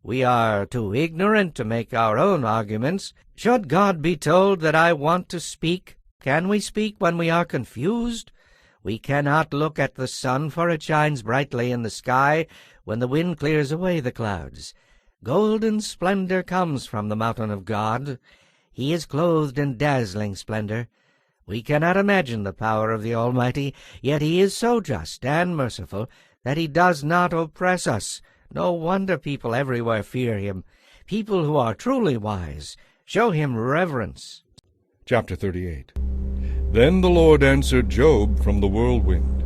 We are too ignorant to make our own arguments. Should God be told that I want to speak? Can we speak when we are confused? We cannot look at the sun, for it shines brightly in the sky when the wind clears away the clouds. Golden splendor comes from the mountain of God. He is clothed in dazzling splendor. We cannot imagine the power of the Almighty, yet he is so just and merciful that he does not oppress us. No wonder people everywhere fear him. People who are truly wise show him reverence. Chapter 38. Then the Lord answered Job from the whirlwind.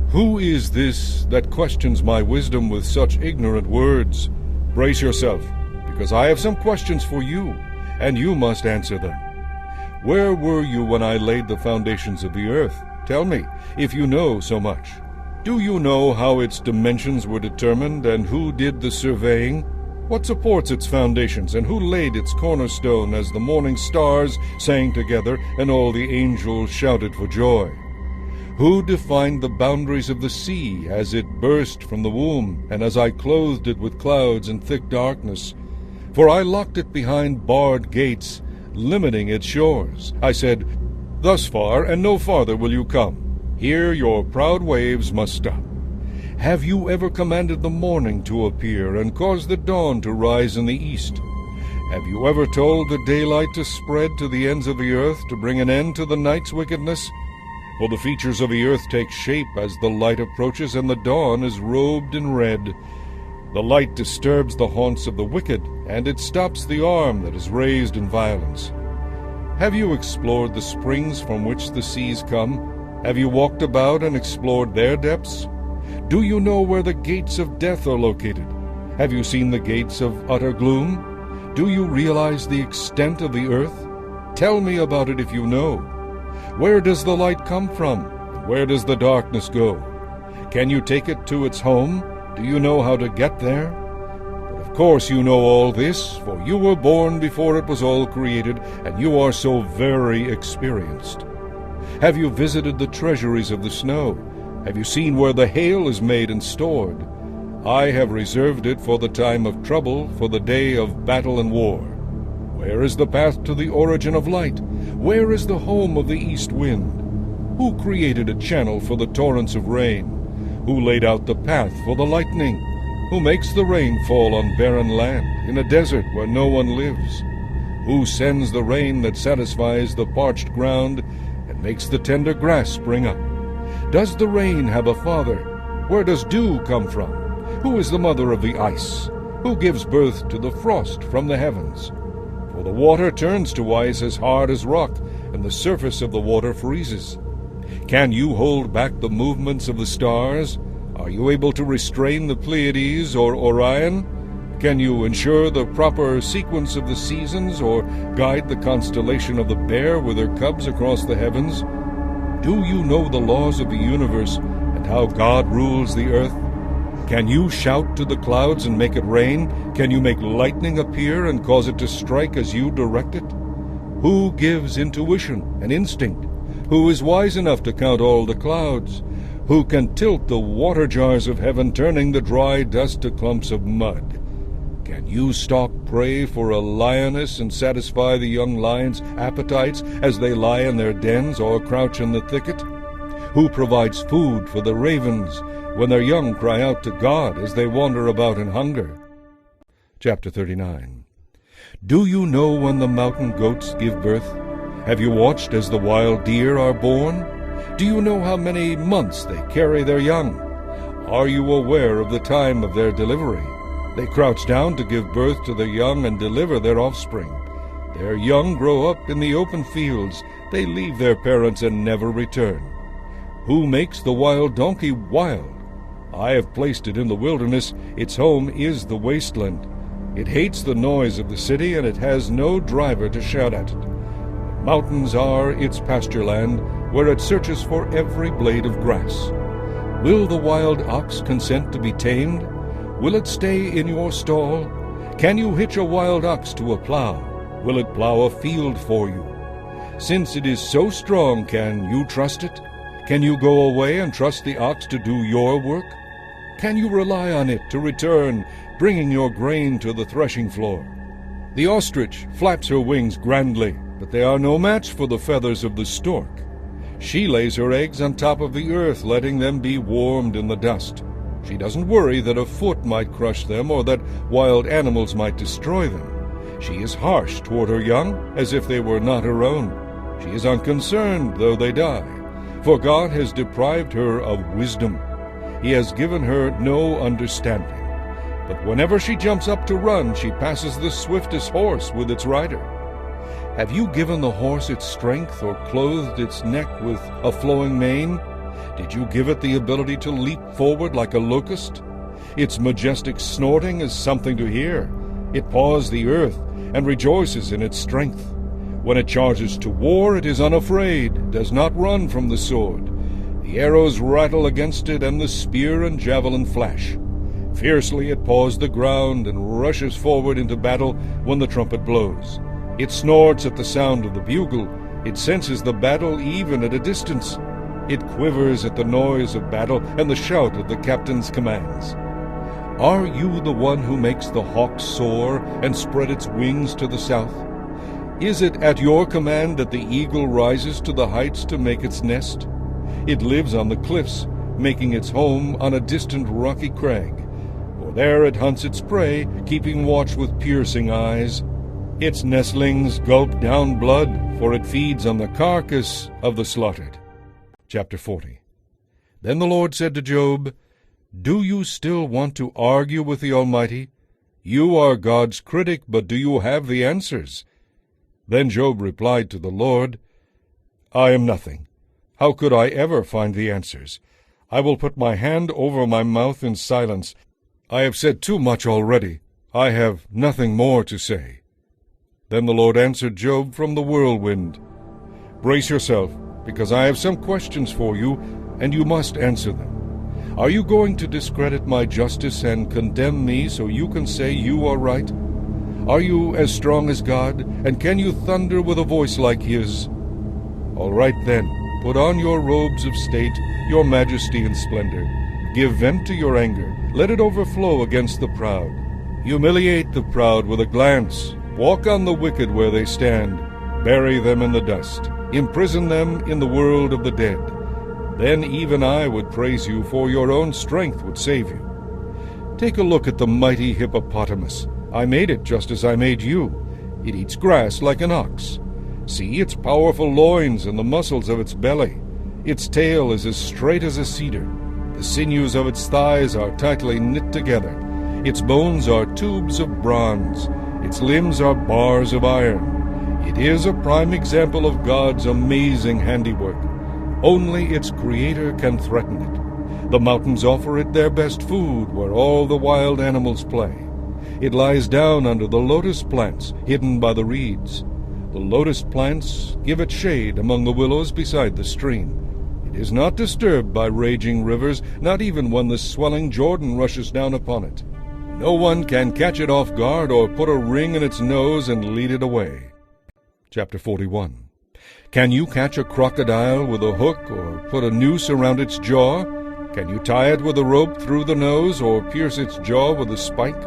Who is this that questions my wisdom with such ignorant words? Brace yourself, because I have some questions for you, and you must answer them. Where were you when I laid the foundations of the earth? Tell me, if you know so much. Do you know how its dimensions were determined, and who did the surveying? What supports its foundations, and who laid its cornerstone as the morning stars sang together, and all the angels shouted for joy? Who defined the boundaries of the sea as it burst from the womb, and as I clothed it with clouds and thick darkness? For I locked it behind barred gates, limiting its shores. I said, Thus far and no farther will you come. Here your proud waves must stop. Have you ever commanded the morning to appear, and caused the dawn to rise in the east? Have you ever told the daylight to spread to the ends of the earth, to bring an end to the night's wickedness? For the features of the earth take shape as the light approaches, and the dawn is robed in red. The light disturbs the haunts of the wicked, and it stops the arm that is raised in violence. Have you explored the springs from which the seas come? Have you walked about and explored their depths? Do you know where the gates of death are located? Have you seen the gates of utter gloom? Do you realize the extent of the earth? Tell me about it if you know. Where does the light come from? Where does the darkness go? Can you take it to its home? Do you know how to get there? But of course you know all this, for you were born before it was all created, and you are so very experienced. Have you visited the treasuries of the snow? Have you seen where the hail is made and stored? I have reserved it for the time of trouble, for the day of battle and war. Where is the path to the origin of light? Where is the home of the east wind? Who created a channel for the torrents of rain? Who laid out the path for the lightning? Who makes the rain fall on barren land, in a desert where no one lives? Who sends the rain that satisfies the parched ground and makes the tender grass spring up? Does the rain have a father? Where does dew come from? Who is the mother of the ice? Who gives birth to the frost from the heavens? For the water turns to ice as hard as rock, and the surface of the water freezes. Can you hold back the movements of the stars? Are you able to restrain the Pleiades or Orion? Can you ensure the proper sequence of the seasons, or guide the constellation of the Bear with her cubs across the heavens? Do you know the laws of the universe and how God rules the earth? Can you shout to the clouds and make it rain? Can you make lightning appear and cause it to strike as you direct it? Who gives intuition and instinct? Who is wise enough to count all the clouds? Who can tilt the water jars of heaven, turning the dry dust to clumps of mud? Can you stalk prey for a lioness and satisfy the young lion's appetites as they lie in their dens or crouch in the thicket? Who provides food for the ravens when their young cry out to God as they wander about in hunger? Chapter 39. Do you know when the mountain goats give birth? Have you watched as the wild deer are born? Do you know how many months they carry their young? Are you aware of the time of their delivery? They crouch down to give birth to their young and deliver their offspring. Their young grow up in the open fields. They leave their parents and never return. Who makes the wild donkey wild? I have placed it in the wilderness. Its home is the wasteland. It hates the noise of the city, and it has no driver to shout at it. The mountains are its pasture land, where it searches for every blade of grass. Will the wild ox consent to be tamed? Will it stay in your stall? Can you hitch a wild ox to a plow? Will it plow a field for you? Since it is so strong, can you trust it? Can you go away and trust the ox to do your work? Can you rely on it to return, bringing your grain to the threshing floor? The ostrich flaps her wings grandly, but they are no match for the feathers of the stork. She lays her eggs on top of the earth, letting them be warmed in the dust. She doesn't worry that a foot might crush them or that wild animals might destroy them. She is harsh toward her young, as if they were not her own. She is unconcerned, though they die, for God has deprived her of wisdom. He has given her no understanding. But whenever she jumps up to run, she passes the swiftest horse with its rider. Have you given the horse its strength, or clothed its neck with a flowing mane? Did you give it the ability to leap forward like a locust? Its majestic snorting is something to hear. It paws the earth and rejoices in its strength. When it charges to war, it is unafraid, does not run from the sword. The arrows rattle against it, and the spear and javelin flash. Fiercely it paws the ground and rushes forward into battle when the trumpet blows. It snorts at the sound of the bugle. It senses the battle even at a distance. It quivers at the noise of battle and the shout of the captain's commands. Are you the one who makes the hawk soar and spread its wings to the south? Is it at your command that the eagle rises to the heights to make its nest? It lives on the cliffs, making its home on a distant rocky crag. For there it hunts its prey, keeping watch with piercing eyes. Its nestlings gulp down blood, for it feeds on the carcass of the slaughtered. Chapter 40. Then the Lord said to Job, Do you still want to argue with the Almighty? You are God's critic, but do you have the answers? Then Job replied to the Lord, I am nothing. How could I ever find the answers? I will put my hand over my mouth in silence. I have said too much already. I have nothing more to say. Then the Lord answered Job from the whirlwind, Brace yourself, because I have some questions for you, and you must answer them. Are you going to discredit my justice and condemn me so you can say you are right? Are you as strong as God, and can you thunder with a voice like his? All right then, put on your robes of state, your majesty and splendor. Give vent to your anger, let it overflow against the proud. Humiliate the proud with a glance, walk on the wicked where they stand, bury them in the dust, imprison them in the world of the dead. Then even I would praise you, for your own strength would save you. Take a look at the mighty hippopotamus. I made it just as I made you. It eats grass like an ox. See its powerful loins and the muscles of its belly. Its tail is as straight as a cedar. The sinews of its thighs are tightly knit together. Its bones are tubes of bronze. Its limbs are bars of iron. It is a prime example of God's amazing handiwork. Only its creator can threaten it. The mountains offer it their best food, where all the wild animals play. It lies down under the lotus plants, hidden by the reeds. The lotus plants give it shade among the willows beside the stream. It is not disturbed by raging rivers, not even when the swelling Jordan rushes down upon it. No one can catch it off guard or put a ring in its nose and lead it away. Chapter 41. Can you catch a crocodile with a hook or put a noose around its jaw? Can you tie it with a rope through the nose or pierce its jaw with a spike?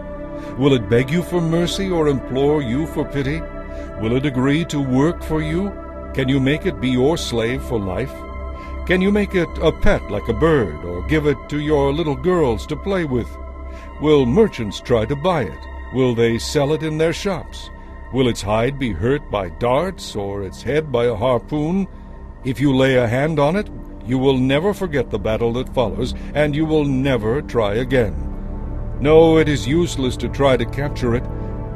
Will it beg you for mercy or implore you for pity? Will it agree to work for you? Can you make it be your slave for life? Can you make it a pet like a bird or give it to your little girls to play with? Will merchants try to buy it? Will they sell it in their shops? Will its hide be hurt by darts or its head by a harpoon? If you lay a hand on it, you will never forget the battle that follows, and you will never try again. No, it is useless to try to capture it.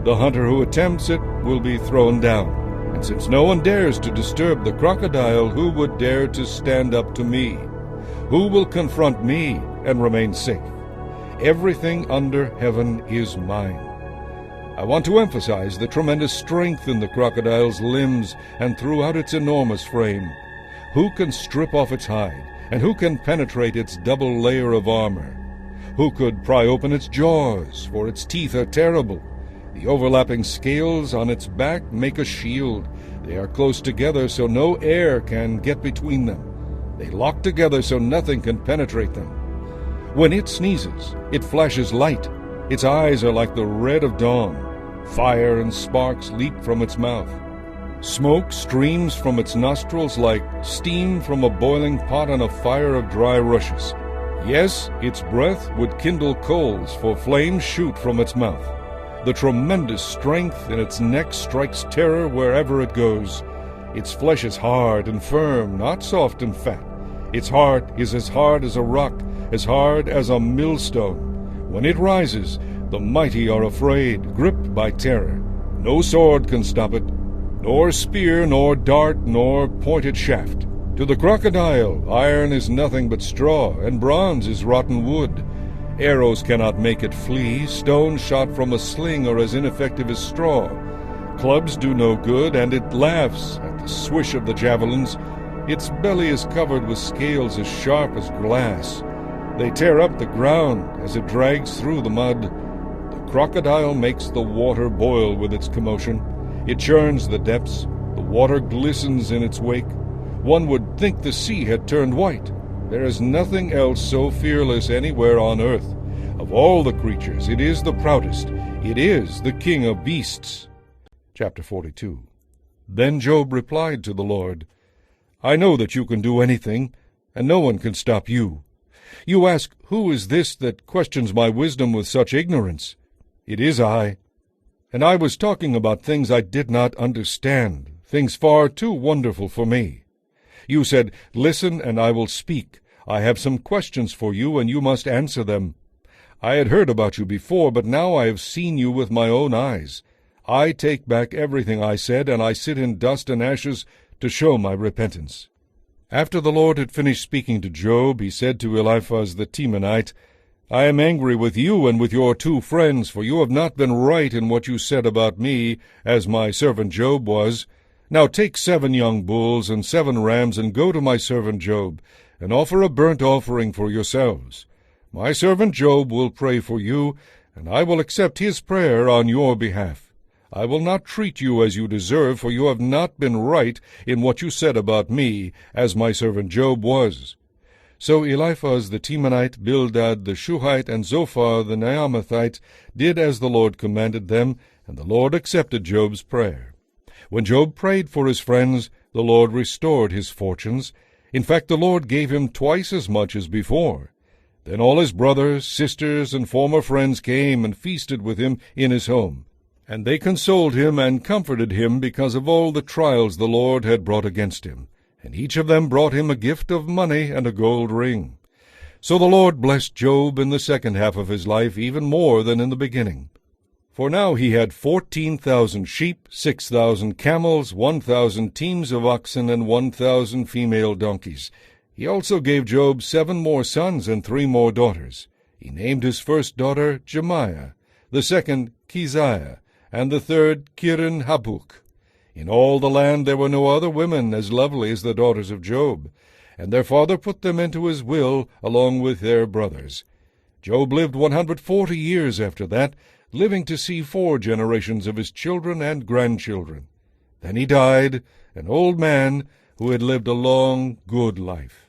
The hunter who attempts it will be thrown down. And since no one dares to disturb the crocodile, who would dare to stand up to me? Who will confront me and remain safe? Everything under heaven is mine. I want to emphasize the tremendous strength in the crocodile's limbs and throughout its enormous frame. Who can strip off its hide, and who can penetrate its double layer of armor? Who could pry open its jaws, for its teeth are terrible? The overlapping scales on its back make a shield. They are close together so no air can get between them. They lock together so nothing can penetrate them. When it sneezes, it flashes light. Its eyes are like the red of dawn. Fire and sparks leap from its mouth. Smoke streams from its nostrils like steam from a boiling pot on a fire of dry rushes. Yes, its breath would kindle coals, for flames shoot from its mouth. The tremendous strength in its neck strikes terror wherever it goes. Its flesh is hard and firm, not soft and fat. Its heart is as hard as a rock, as hard as a millstone. When it rises, the mighty are afraid, gripped by terror. No sword can stop it, nor spear, nor dart, nor pointed shaft. To the crocodile, iron is nothing but straw, and bronze is rotten wood. Arrows cannot make it flee. Stones shot from a sling are as ineffective as straw. Clubs do no good, and it laughs at the swish of the javelins. Its belly is covered with scales as sharp as glass. They tear up the ground as it drags through the mud. The crocodile makes the water boil with its commotion. It churns the depths. The water glistens in its wake. One would think the sea had turned white. There is nothing else so fearless anywhere on earth. Of all the creatures, it is the proudest. It is the king of beasts. Chapter 42. Then Job replied to the Lord, I know that you can do anything, and no one can stop you. You ask, who is this that questions my wisdom with such ignorance? It is I. And I was talking about things I did not understand, things far too wonderful for me. You said, Listen, and I will speak. I have some questions for you, and you must answer them. I had heard about you before, but now I have seen you with my own eyes. I take back everything I said, and I sit in dust and ashes to show my repentance. After the Lord had finished speaking to Job, he said to Eliphaz the Temanite, I am angry with you and with your 2 friends, for you have not been right in what you said about me, as my servant Job was. Now take 7 young bulls and 7 rams, and go to my servant Job, and offer a burnt offering for yourselves. My servant Job will pray for you, and I will accept his prayer on your behalf. I will not treat you as you deserve, for you have not been right in what you said about me, as my servant Job was." So Eliphaz the Temanite, Bildad the Shuhite, and Zophar the Naamathite did as the Lord commanded them, and the Lord accepted Job's prayer. When Job prayed for his friends, the Lord restored his fortunes. In fact, the Lord gave him twice as much as before. Then all his brothers, sisters, and former friends came and feasted with him in his home. And they consoled him and comforted him because of all the trials the Lord had brought against him. And each of them brought him a gift of money and a gold ring. So the Lord blessed Job in the second half of his life even more than in the beginning. For now he had 14,000 sheep, 6,000 camels, 1,000 teams of oxen, and 1,000 female donkeys. He also gave Job 7 more sons and 3 more daughters. He named his first daughter Jemiah, the second Keziah, and the third Kirin-Habuk. In all the land there were no other women as lovely as the daughters of Job, and their father put them into his will along with their brothers. Job lived 140 years after that, living to see 4 generations of his children and grandchildren. Then he died, an old man who had lived a long, good life.